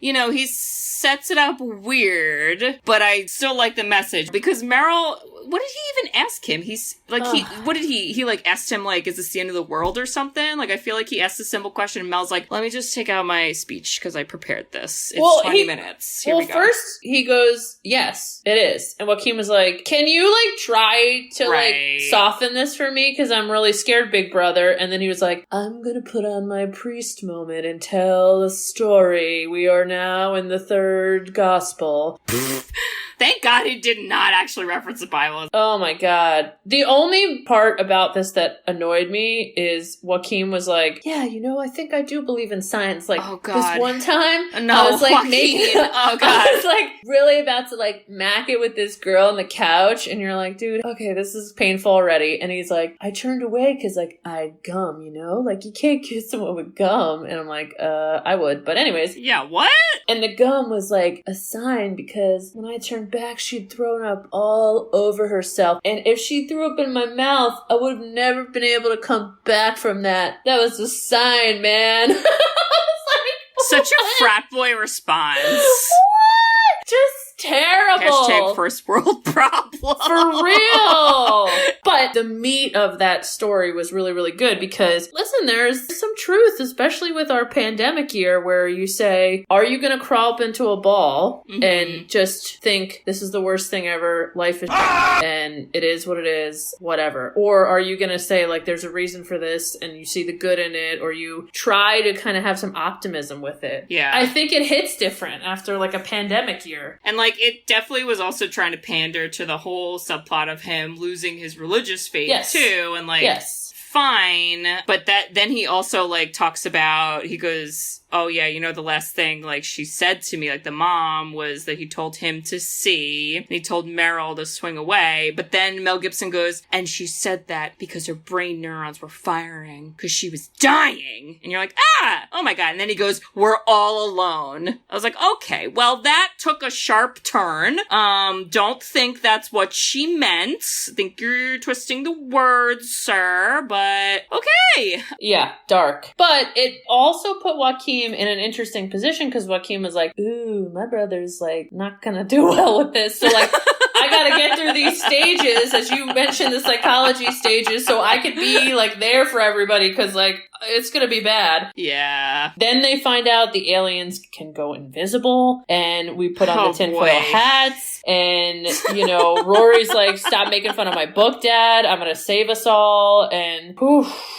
you know, he sets it up weird, but I still like the message because Meryl, what did he even ask him? He's like, he like asked him like, is this the end of the world or something? Like, I feel like he asked a simple question and Mel's like, let me just take out my speech because I prepared this. It's 20 minutes. Here we go. First he goes, yes, it is. And Joaquin was like, can you like try to like soften this for me? Cause I'm really scared, big brother. And then he was like, I'm gonna put on my priest moment and tell a story. We are now in the third gospel. Thank God he did not actually reference the Bible. Oh my God. The only part about this that annoyed me is Joaquin was like, yeah, you know, I think I do believe in science. Like, this one time, no, I was like, oh God. I was like really about to like mac it with this girl on the couch. And you're like, dude, okay, this is painful already. And he's like, I turned away because like I had gum, you know? Like you can't kiss someone with gum. And I'm like, I would. But anyways. Yeah, what? And the gum was like a sign because when I turned back, she'd thrown up all over herself. And if she threw up in my mouth, I would have never been able to come back from that. That was a sign, man. I was like, such a frat boy response. What? Just terrible. #first world problem. For real. But the meat of that story was really, really good because, listen, there's some truth, especially with our pandemic year, where you say, are you going to crawl up into a ball and just think this is the worst thing ever, life is and it is what it is, whatever? Or are you going to say, like, there's a reason for this and you see the good in it, or you try to kind of have some optimism with it? Yeah. I think it hits different after, like, a pandemic year. And, like, it definitely was also trying to pander to the whole subplot of him losing his religious faith, too. And, like, fine. But then he also, like, talks about, he goes, oh yeah, you know, the last thing, like, she said to me, like, the mom, was that he told him to see, and he told Meryl to swing away. But then Mel Gibson goes, and she said that because her brain neurons were firing, because she was dying. And you're like, oh my God. And then he goes, we're all alone. I was like, okay, well, that took a sharp turn. Don't think that's what she meant. Think you're twisting the words, sir, but okay. Yeah, dark. But it also put Joaquin in an interesting position because Joaquin was like, ooh, my brother's like not gonna do well with this. So like, I gotta get through these stages, as you mentioned, the psychology stages, so I could be like there for everybody because like, it's gonna be bad. Yeah. Then they find out the aliens can go invisible, and we put on the tinfoil hats, and, you know, Rory's like, stop making fun of my book, Dad. I'm gonna save us all, and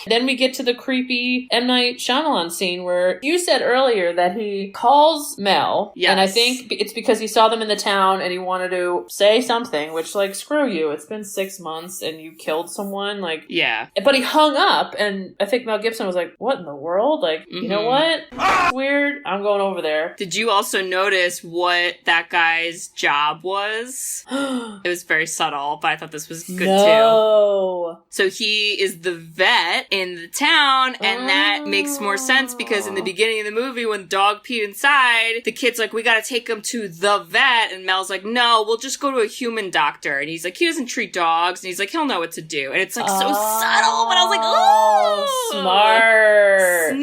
then we get to the creepy M. Night Shyamalan scene where you said earlier that he calls Mel, and I think it's because he saw them in the town and he wanted to say something, which, like, screw you. It's been 6 months and you killed someone, like... Yeah. But he hung up, and I think Mel Gibson was like, what in the world? Like, you know what? It's weird. I'm going over there. Did you also notice what that guy's job was? It was very subtle, but I thought this was good too. So he is the vet in the town, and that makes more sense because in the beginning of the movie, when the dog peed inside, the kid's like, we gotta take him to the vet, and Mel's like, no, we'll just go to a human doctor. And he's like, he doesn't treat dogs, and he's like, he'll know what to do. And it's like so subtle, but I was like, oh, smart.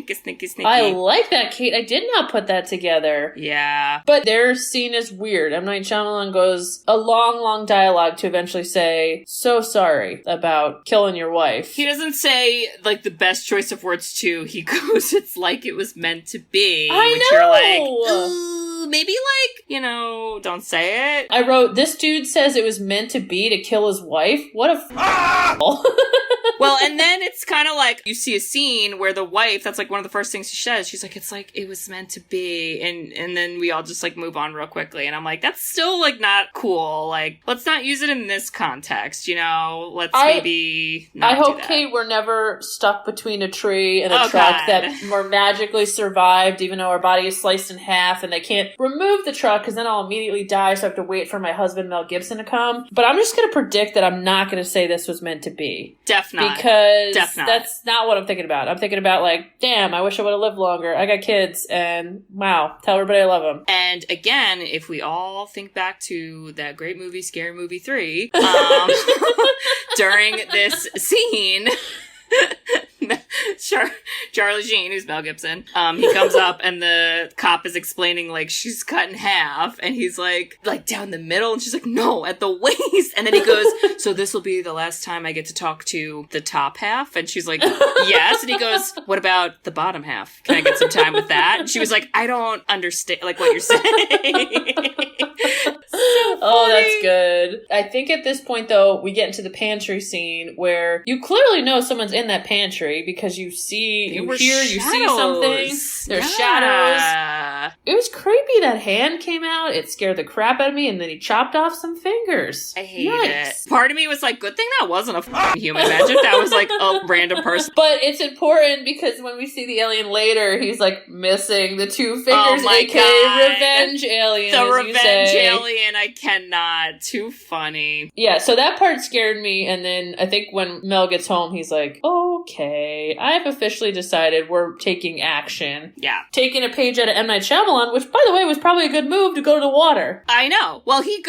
Sneaky. I like that, Kate. I did not put that together. Yeah. But their scene is weird. M. Night Shyamalan goes a long dialogue to eventually say, so sorry about killing your wife. He doesn't say, like, the best choice of words, too. He goes, it's like it was meant to be. I which know! You're like, ooh, maybe, like, you know, don't say it. I wrote, this dude says it was meant to be to kill his wife? What a Well, and then it's kind of like you see a scene where the wife, that's like one of the first things she says. She's like, it's like it was meant to be. And then we all just like move on real quickly. And I'm like, that's still like not cool. Like, let's not use it in this context, you know? Maybe not I do hope, that. Kate, we're never stuck between a tree and a truck God. that we're magically survived, even though our body is sliced in half and they can't remove the truck because then I'll immediately die. So I have to wait for my husband, Mel Gibson, to come. But I'm just going to predict that I'm not going to say this was meant to be. Definitely. Because Definitely. that's not what I'm thinking about. I'm thinking about like, damn, I wish I would have lived longer. I got kids and wow, tell everybody I love them. And again, if we all think back to that great movie, Scary Movie 3, during this scene, Charlie Sheen, who's Mel Gibson, he comes up and the cop is explaining like she's cut in half and he's like down the middle and she's like, no, at the waist. And then he goes, so this will be the last time I get to talk to the top half. And she's like, yes. And he goes, what about the bottom half? Can I get some time with that? And she was like, I don't understand like what you're saying. Oh, that's good. I think at this point, though, we get into the pantry scene where you clearly know someone's in that pantry because you see, you hear, you see something. There's shadows. It was creepy. That hand came out. It scared the crap out of me, and then he chopped off some fingers. I hate it. Part of me was like, good thing that wasn't a f***ing human. Imagine if that was like a random person. But it's important because when we see the alien later, he's like missing the two fingers, aka revenge alien. The revenge alien, I cannot. Too funny. Yeah, so that part scared me, and then I think when Mel gets home, he's like, okay, I've officially decided we're taking action. Yeah. Taking a page out of M. Night Shyamalan, which, by the way, was probably a good move to go to the water. I know. Well, he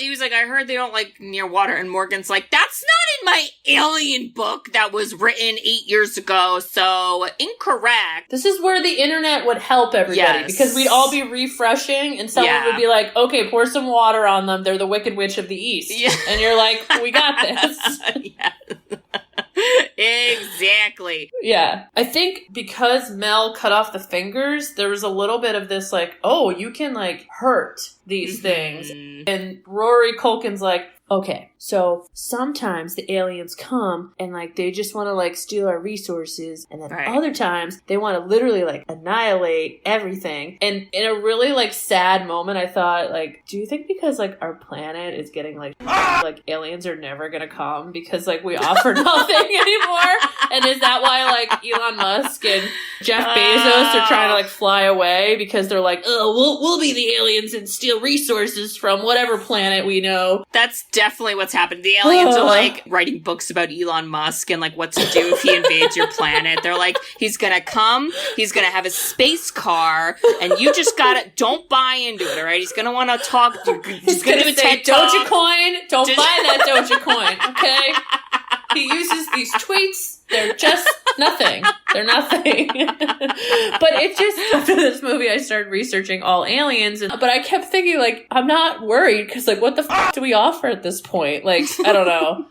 was like, I heard they don't like near water, and Morgan's like, that's not in my Alien book that was written 8 years ago, so incorrect. This is where the internet would help everybody, because we'd all be refreshing, and someone would be like, okay, pour some water on them, they're the Wicked Witch of the East. Yeah. And you're like, we got this. Yeah. Exactly. Yeah. I think because Mel cut off the fingers, there was a little bit of this like, oh, you can like hurt these things. And Rory Culkin's like, okay, so sometimes the aliens come and like they just want to like steal our resources, and then other times they want to literally like annihilate everything. And in a really like sad moment, I thought like, do you think because like our planet is getting like aliens are never gonna come because like we offer nothing anymore? And is that why like Elon Musk and Jeff Bezos are trying to like fly away because they're like, oh, we'll be the aliens and steal resources from whatever planet we know? That's definitely what's happened. The aliens are like writing books about Elon Musk and like what to do if he invades your planet. They're like, he's gonna come, he's gonna have a space car, and you just don't buy into it, alright? He's gonna wanna talk, he's gonna say, Dogecoin, don't buy that Dogecoin, okay? He uses these tweets. They're just nothing. They're nothing. But it just, after this movie, I started researching all aliens. But I kept thinking, like, I'm not worried because, like, what the f*** do we offer at this point? Like, I don't know.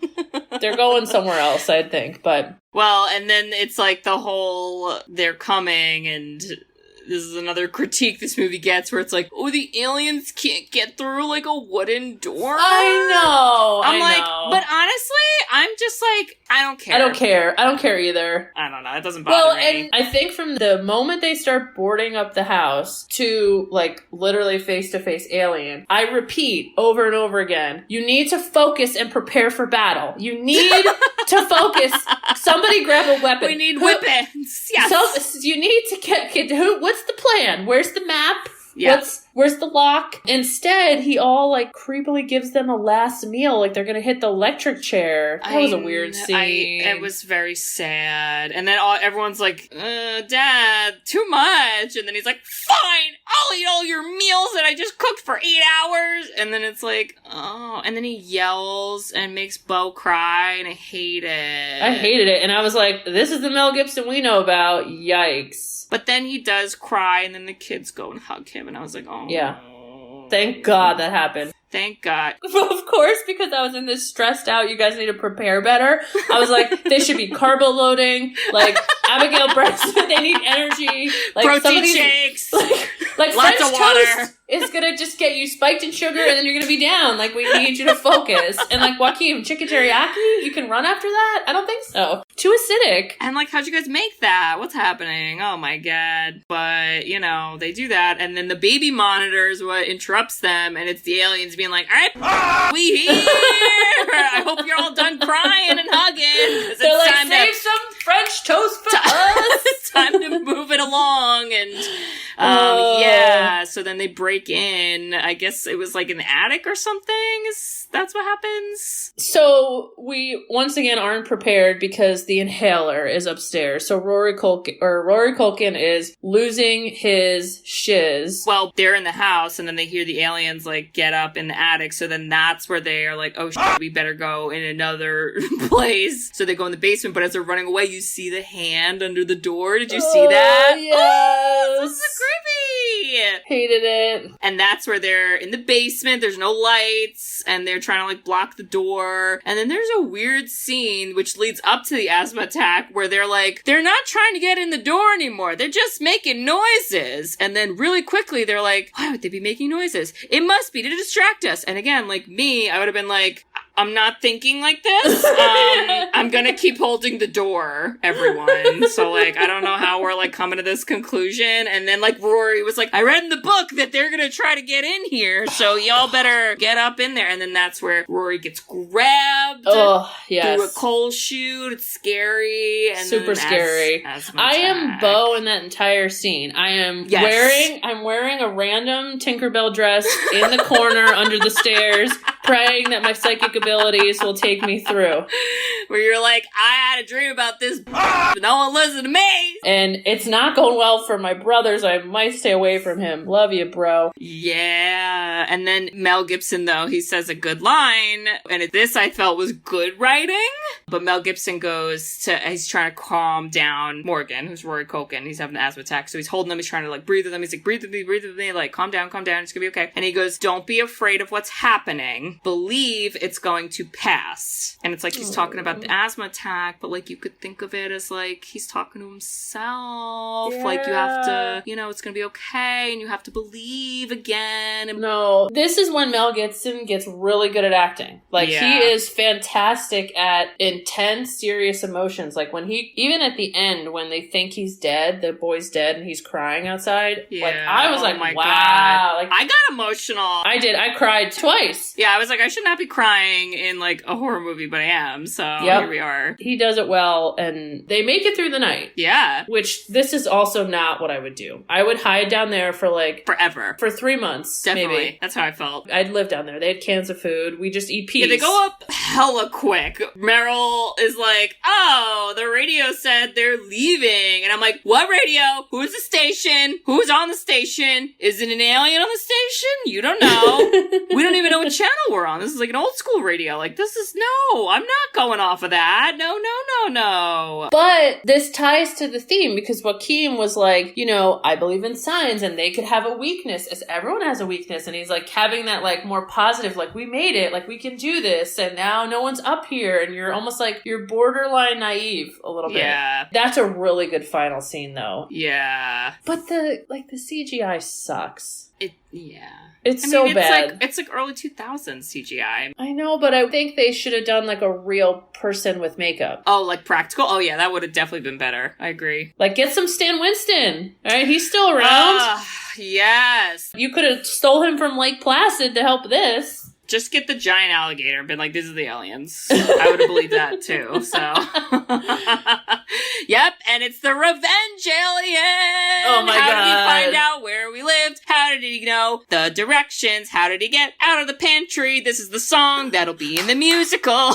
They're going somewhere else, I think. But well, and then it's like the whole, they're coming and this is another critique this movie gets where it's like, oh, the aliens can't get through like a wooden door. I know. But honestly, I'm just like, I don't care. I don't care. I don't care either. I don't know. It doesn't bother me. And I think from the moment they start boarding up the house to like literally face-to-face alien, I repeat over and over again, you need to focus and prepare for battle. You need to focus. Somebody grab a weapon. We need weapons. Yes. So you need to get what's the plan? Where's the map? Yes. Where's the lock? Instead, he all like creepily gives them a last meal, like they're gonna hit the electric chair. That was a weird scene. It was very sad. And then everyone's like, Dad, too much. And then he's like, fine, I'll eat all your meals that I just cooked for 8 hours. And then it's like, oh. And then he yells and makes Bo cry, and I hate it. I hated it. And I was like, this is the Mel Gibson we know about. Yikes. But then he does cry, and then the kids go and hug him. And I was like, oh. Yeah. Thank God that happened. Thank God. Of course, because I was in this stressed out, you guys need to prepare better. I was like, they should be carbo loading. Like, Abigail Breslin, they need energy. Like, protein shakes. Like lots French of water. toast is gonna just get you spiked in sugar and then you're gonna be down. Like, we need you to focus. And like, Joaquin, chicken teriyaki? You can run after that? I don't think so. Too acidic. And like, how'd you guys make that? What's happening? Oh my God. But, you know, they do that. And then the baby monitor is what interrupts them. And it's the aliens being like, all right, we here. I hope you're all done crying and hugging. They're like, save some French toast for us. It's time to move it along. And yeah, so then they break in. I guess it was like in the attic or something. That's what happens. So we once again aren't prepared because the inhaler is upstairs. So Rory Culkin is losing his shiz. Well, they're in the house and then they hear the aliens like get up in the attic. So then that's where they are like, oh shit, we better go in another place. So they go in the basement, but as they're running away, you see the hand under the door. Did you see that? Yes. Oh, this is creepy. Hated it. And that's where they're in the basement. There's no lights and they're trying to like block the door. And then there's a weird scene which leads up to the asthma attack where they're like, they're not trying to get in the door anymore. They're just making noises. And then really quickly they're like, why would they be making noises? It must be to distract us. And again, like me, I would have been like, I'm not thinking like this. I'm gonna keep holding the door, everyone. So, like, I don't know how we're, like, coming to this conclusion. And then, like, Rory was like, I read in the book that they're gonna try to get in here, so y'all better get up in there. And then that's where Rory gets grabbed through a coal chute. It's scary. And super scary. I am Bo in that entire scene. I am wearing a random Tinkerbell dress in the corner under the stairs, praying that my psychic abilities will take me through. Where you're like, I had a dream about this, but no one listened to me. And it's not going well for my brother, so I might stay away from him. Love you, bro. Yeah. And then Mel Gibson, though, he says a good line. And this I felt was good writing. But Mel Gibson he's trying to calm down Morgan, who's Rory Culkin. He's having an asthma attack. So he's holding them. He's trying to like breathe with them. He's like, breathe with me. Like, calm down. It's gonna be okay. And he goes, don't be afraid of what's happening. Believe it's going to pass. And it's like he's talking about the asthma attack, but like you could think of it as like he's talking to himself. Yeah. Like you have to, it's gonna be okay and you have to believe again. No, this is when Mel Gibson gets really good at acting. Like he is fantastic at intense, serious emotions. Like when even at the end, when they think he's dead, the boy's dead and he's crying outside. Yeah. Like I was like, wow. God. Like I got emotional. I did. I cried twice. Yeah, I was like, I should not be crying in like a horror movie, but I am. So here we are. He does it well, and they make it through the night. Yeah. Which this is also not what I would do. I would hide down there for like forever. For 3 months. Definitely. Maybe. That's how I felt. I'd live down there. They had cans of food. We just eat peas. Yeah, they go up hella quick. Meryl is like, oh, the radio said they're leaving. And I'm like, what radio? Who's the station? Who's on the station? Is it an alien on the station? You don't know. We don't even know what channel we're on. This is like an old school radio. Like, I'm not going off of that. No. But this ties to the theme because Joaquin was like, I believe in signs and they could have a weakness as everyone has a weakness. And he's like having that like more positive, like we made it, like we can do this. And now no one's up here. And you're almost like you're borderline naive a little bit. Yeah. That's a really good final scene though. Yeah. But the CGI sucks. It's so bad. It's like early 2000s CGI. I know, but I think they should have done like a real person with makeup. Oh, like practical? Oh yeah, that would have definitely been better. I agree. Like get some Stan Winston. All right, he's still around. Yes. You could have stole him from Lake Placid to help this. Just get the giant alligator and been like, these are the aliens. I would have believed that too, so. Yep, and it's the revenge alien! Oh my How God. did he find out where we lived? How did he know the directions? How did he get out of the pantry? This is the song that'll be in the musical.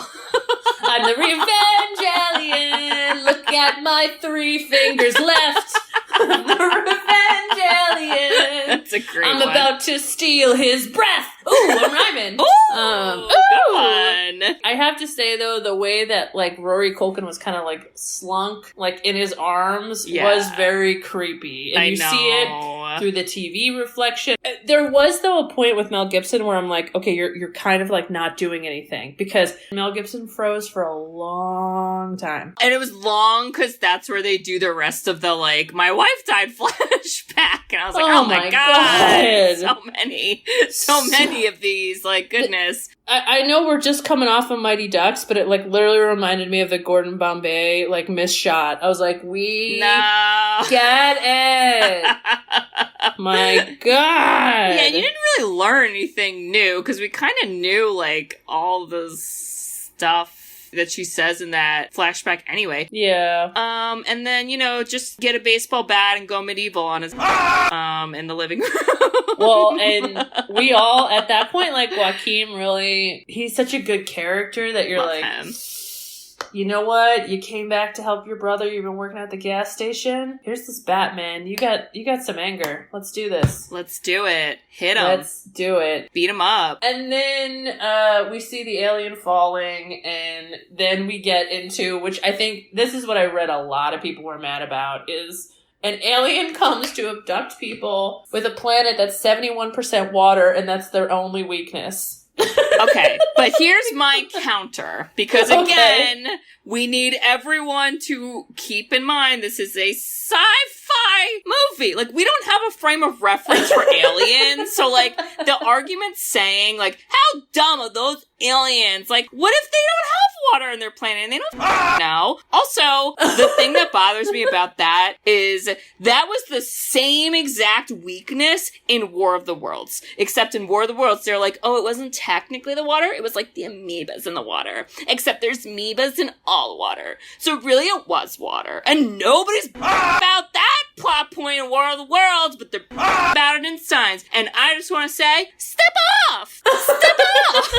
I'm the revenge alien. Look at my 3 fingers left. I'm the revenge alien. That's a great I'm one. about to steal his breath. Ooh, I'm rhyming. Ooh, good one. I have to say though, the way that like Rory Culkin was kind of like slunk, like in his arms, was very creepy. And you see it through the TV reflection. There was though a point with Mel Gibson where I'm like, okay, you're kind of like not doing anything, because Mel Gibson froze for a long time. And it was long because that's where they do the rest of the like, my wife died flashback. And I was like, oh my God. So many of these, like, goodness. I know we're just coming off of Mighty Ducks, but it like literally reminded me of the Gordon Bombay like missed shot. I was like, we get it. My God. Yeah, you didn't really learn anything new because we kind of knew like all the stuff that she says in that flashback anyway. Yeah. And then, just get a baseball bat and go medieval on his in the living room. Well, and we all, at that point, like, Joaquin really, he's such a good character that you're like, him. You know what? You came back to help your brother. You've been working at the gas station. Here's this Batman. You got some anger. Let's do this. Let's do it. Hit him. Let's do it. Beat him up. And then we see the alien falling, and then we get into, which I think this is what I read a lot of people were mad about, is an alien comes to abduct people with a planet that's 71% water, and that's their only weakness. Okay, but here's my counter. Because again, we need everyone to keep in mind this is a sci-fi movie. Like, we don't have a frame of reference for aliens. So, like, the argument saying, like, how dumb are those aliens? Like, what if they don't have water on their planet and they don't know? Also, the thing that bothers me about that is that was the same exact weakness in War of the Worlds. Except in War of the Worlds, they're like, oh, it wasn't technically the water, it was like the amoebas in the water. Except there's amoebas in all water. So really it was water. And nobody's about that plot point in War of the Worlds, but they're about it in Signs. And I just want to say, step off! Step off!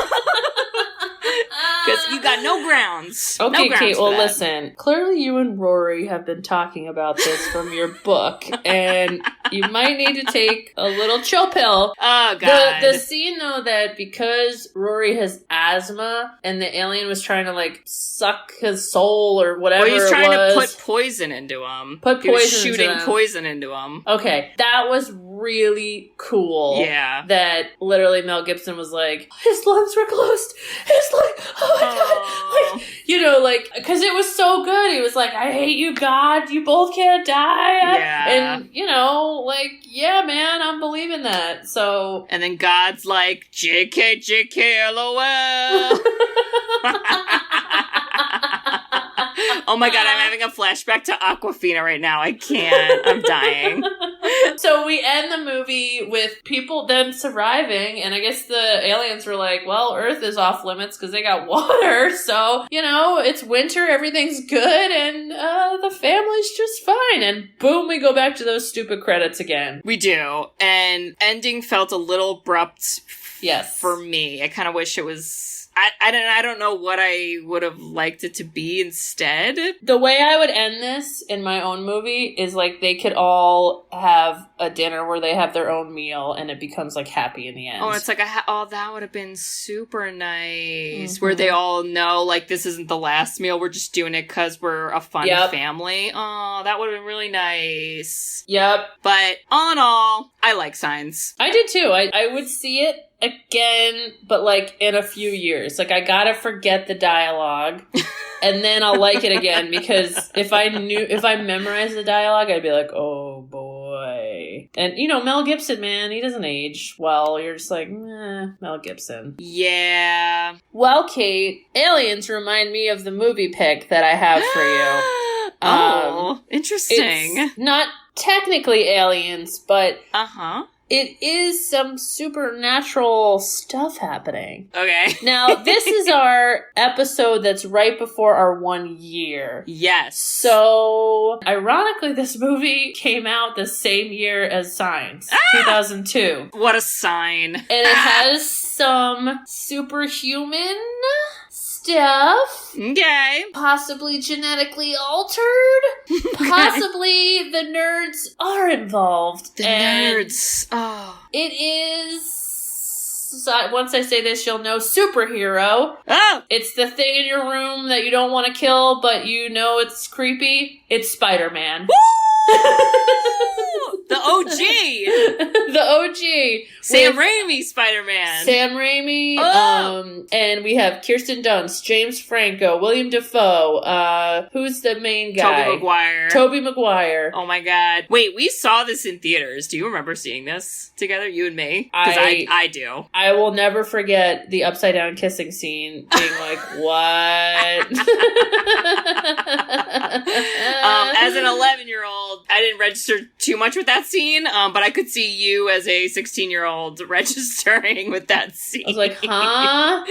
Because you got no grounds. Okay, no grounds Kate, for well, that. listen. Clearly you and Rory have been talking about this from your book, and you might need to take a little chill pill. Oh, God. The scene, though, that because Rory has asthma, and the alien was trying to, like, suck his soul or whatever Well, he's trying it was. to put poison into him. Put He was poison into shooting him. poison into him. Okay, that was really cool. Yeah. That literally Mel Gibson was like, his lungs were closed. His lungs, oh my God. Like, because it was so good. He was like, I hate you, God. You both can't die. Yeah. And, yeah, man, I'm believing that. So. And then God's like, JK, LOL. Oh my God, I'm having a flashback to Aquafina right now. I can't. I'm dying. So we end the movie with people then surviving, and I guess the aliens were like, well, Earth is off limits because they got water, so, it's winter, everything's good, and the family's just fine. And boom, we go back to those stupid credits again. We do. And ending felt a little abrupt Yes. for me. I kind of wish it was... I don't know what I would have liked it to be instead. The way I would end this in my own movie is like they could all have a dinner where they have their own meal and it becomes like happy in the end. Oh, it's like, that would have been super nice. Mm-hmm. Where they all know, like, this isn't the last meal. We're just doing it because we're a fun family. Oh, that would have been really nice. Yep. But all in all, I like Signs. I did too. I would see it again, but like in a few years. Like, I gotta forget the dialogue and then I'll like it again, because if I memorized the dialogue, I'd be like, oh boy. And Mel Gibson, man, he doesn't age well. You're just like, Mel Gibson. Yeah. Well, Kate, aliens remind me of the movie pick that I have for you. Oh, interesting. It's not technically aliens, but it is some supernatural stuff happening. Okay. Now, this is our episode that's right before our 1 year. Yes. So, ironically, this movie came out the same year as Signs, 2002. What a sign. And it has some superhuman stuff. Okay. Possibly genetically altered. Possibly the nerds are involved. The and nerds. Oh. It is... Once I say this, you'll know superhero. Oh! It's the thing in your room that you don't want to kill, but you know it's creepy. It's Spider-Man. The OG! The OG. Sam Raimi Spider-Man. Sam Raimi. And we have Kirsten Dunst, James Franco, William Dafoe. Who's the main guy? Tobey Maguire. Oh my god. Wait, we saw this in theaters. Do you remember seeing this together, you and me? Because I do. I will never forget the upside down kissing scene, being like, what? As an 11-year-old, I didn't register too much with that scene, but I could see you as a 16-year-old registering with that scene. I was like, huh?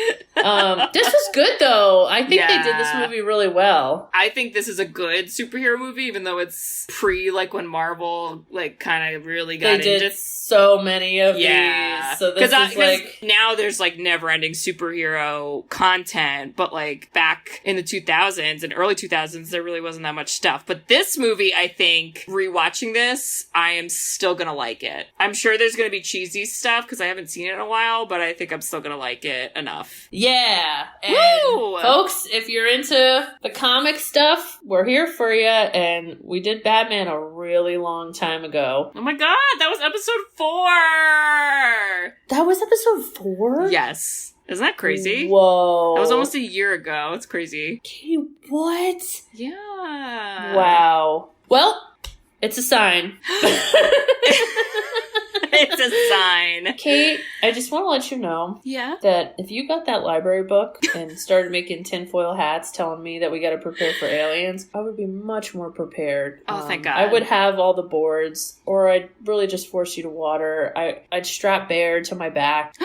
This was good, though. I think they did this movie really well. I think this is a good superhero movie, even though it's like, when Marvel, like, kind of really got into... They did so many of these. So this is, like... Now there's, like, never-ending superhero content, but, like, back in the 2000s and early 2000s, there really wasn't that much stuff. But this movie, I think, rewatching this, I am still gonna like it. I'm sure there's gonna be cheesy stuff, because I haven't seen it in a while, but I think I'm still gonna like it enough. Yeah. And Woo! Folks, if you're into the comic stuff, we're here for you, and we did Batman a really long time ago. Oh my god, that was episode 4! That was episode 4? Yes. Isn't that crazy? Whoa. That was almost a year ago. It's crazy. Okay, what? Yeah. Wow. Well, it's a sign. It's a sign. Kate, I just want to let you know that if you got that library book and started making tinfoil hats telling me that we got to prepare for aliens, I would be much more prepared. Oh, thank God. I would have all the boards, or I'd really just force you to water. I'd strap Bear to my back.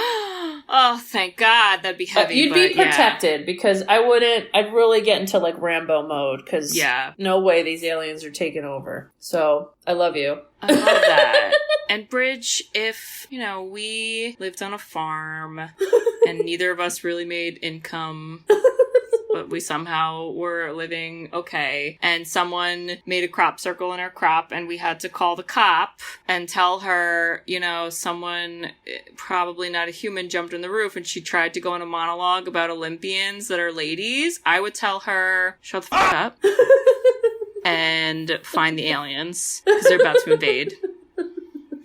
Oh, thank God. That'd be heavy. You'd be protected because I'd really get into like Rambo mode because no way these aliens are taking over. So I love you. I love that. And Bridge, if, we lived on a farm and neither of us really made income, but we somehow were living okay, and someone made a crop circle in our crop and we had to call the cop and tell her, someone, probably not a human, jumped on the roof and she tried to go on a monologue about Olympians that are ladies, I would tell her, shut the fuck up and find the aliens because they're about to invade.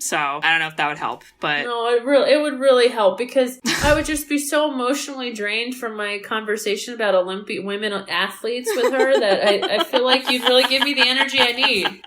So, I don't know if that would help, but... No, it would really help, because I would just be so emotionally drained from my conversation about Olympic women athletes with her that I feel like you'd really give me the energy I need.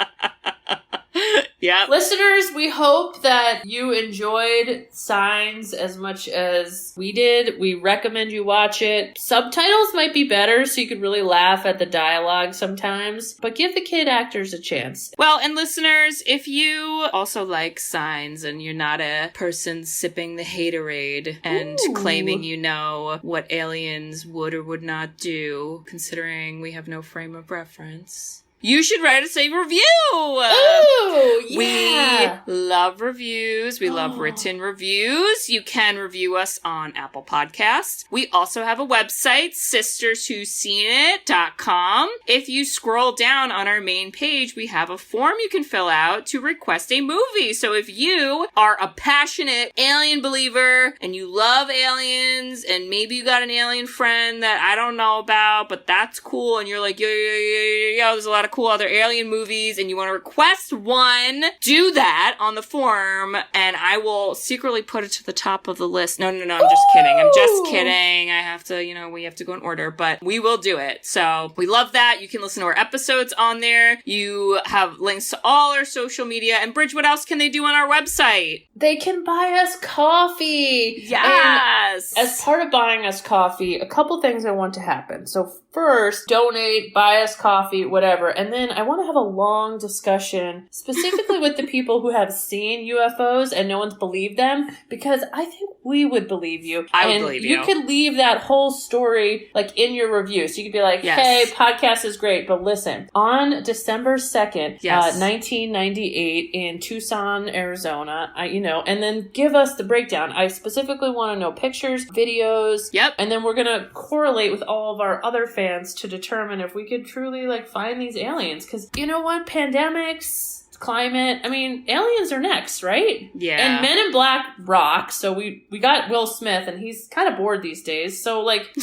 Yeah. Listeners, we hope that you enjoyed Signs as much as we did. We recommend you watch it. Subtitles might be better, so you could really laugh at the dialogue sometimes, but give the kid actors a chance. Well, and listeners, if you also like Signs and you're not a person sipping the haterade and claiming you know what aliens would or would not do, considering we have no frame of reference, you should write us a review! Ooh, yeah! We love reviews. We love written reviews. You can review us on Apple Podcasts. We also have a website, sisterswhoseenit.com. If you scroll down on our main page, we have a form you can fill out to request a movie. So if you are a passionate alien believer and you love aliens and maybe you got an alien friend that I don't know about, but that's cool, and you're like, yo, there's a lot of cool other alien movies and you want to request one, do that on the form and I will secretly put it to the top of the list. No, I'm just kidding. I'm just kidding. I have to, we have to go in order, but we will do it. So we love that. You can listen to our episodes on there. You have links to all our social media. And Bridge, what else can they do on our website? They can buy us coffee. Yes. And as part of buying us coffee, a couple things I want to happen. So first donate, buy us coffee, whatever. And then I want to have a long discussion specifically with the people who have seen UFOs and no one's believed them, because I think we would believe you. I would believe you. You could leave that whole story like in your review. So you could be like, hey, podcast is great, but listen, on December 2nd, 1998 in Tucson, Arizona, and then give us the breakdown. I specifically want to know pictures, videos. Yep. And then we're going to correlate with all of our other fans to determine if we could truly like find these aliens. Because you know what? Pandemics, climate, I mean, aliens are next, right? Yeah. And Men in Black rock. So we got Will Smith and he's kind of bored these days. So like,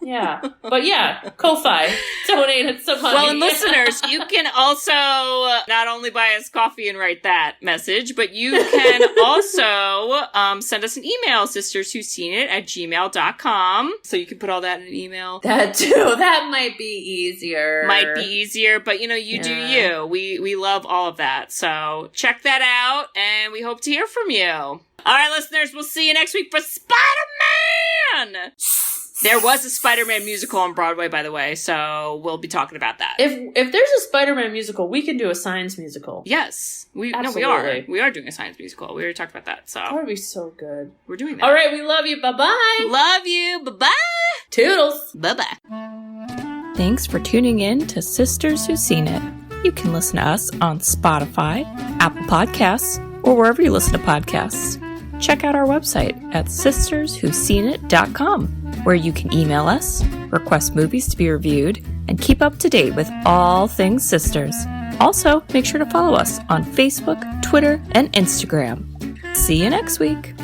yeah. But yeah, Ko-Fi, donate some money. Well, and listeners, you can also not only buy us coffee and write that message, but you can also send us an email, sisterswhoseenit@gmail.com. So you can put all that in an email. That too. That might be easier. Might be easier, but you do you. We love all of that. So check that out, and we hope to hear from you. All right, listeners, we'll see you next week for Spider-Man! There was a Spider-Man musical on Broadway, by the way, so we'll be talking about that. If there's a Spider-Man musical, we can do a science musical. Yes. We are. We are doing a science musical. We already talked about that, so. That would be so good. We're doing that. All right, we love you. Bye-bye. Love you. Bye-bye. Toodles. Bye-bye. Thanks for tuning in to Sisters Who've Seen It. You can listen to us on Spotify, Apple Podcasts, or wherever you listen to podcasts. Check out our website at sisterswho'veseenit.com, where you can email us, request movies to be reviewed, and keep up to date with all things sisters. Also, make sure to follow us on Facebook, Twitter, and Instagram. See you next week.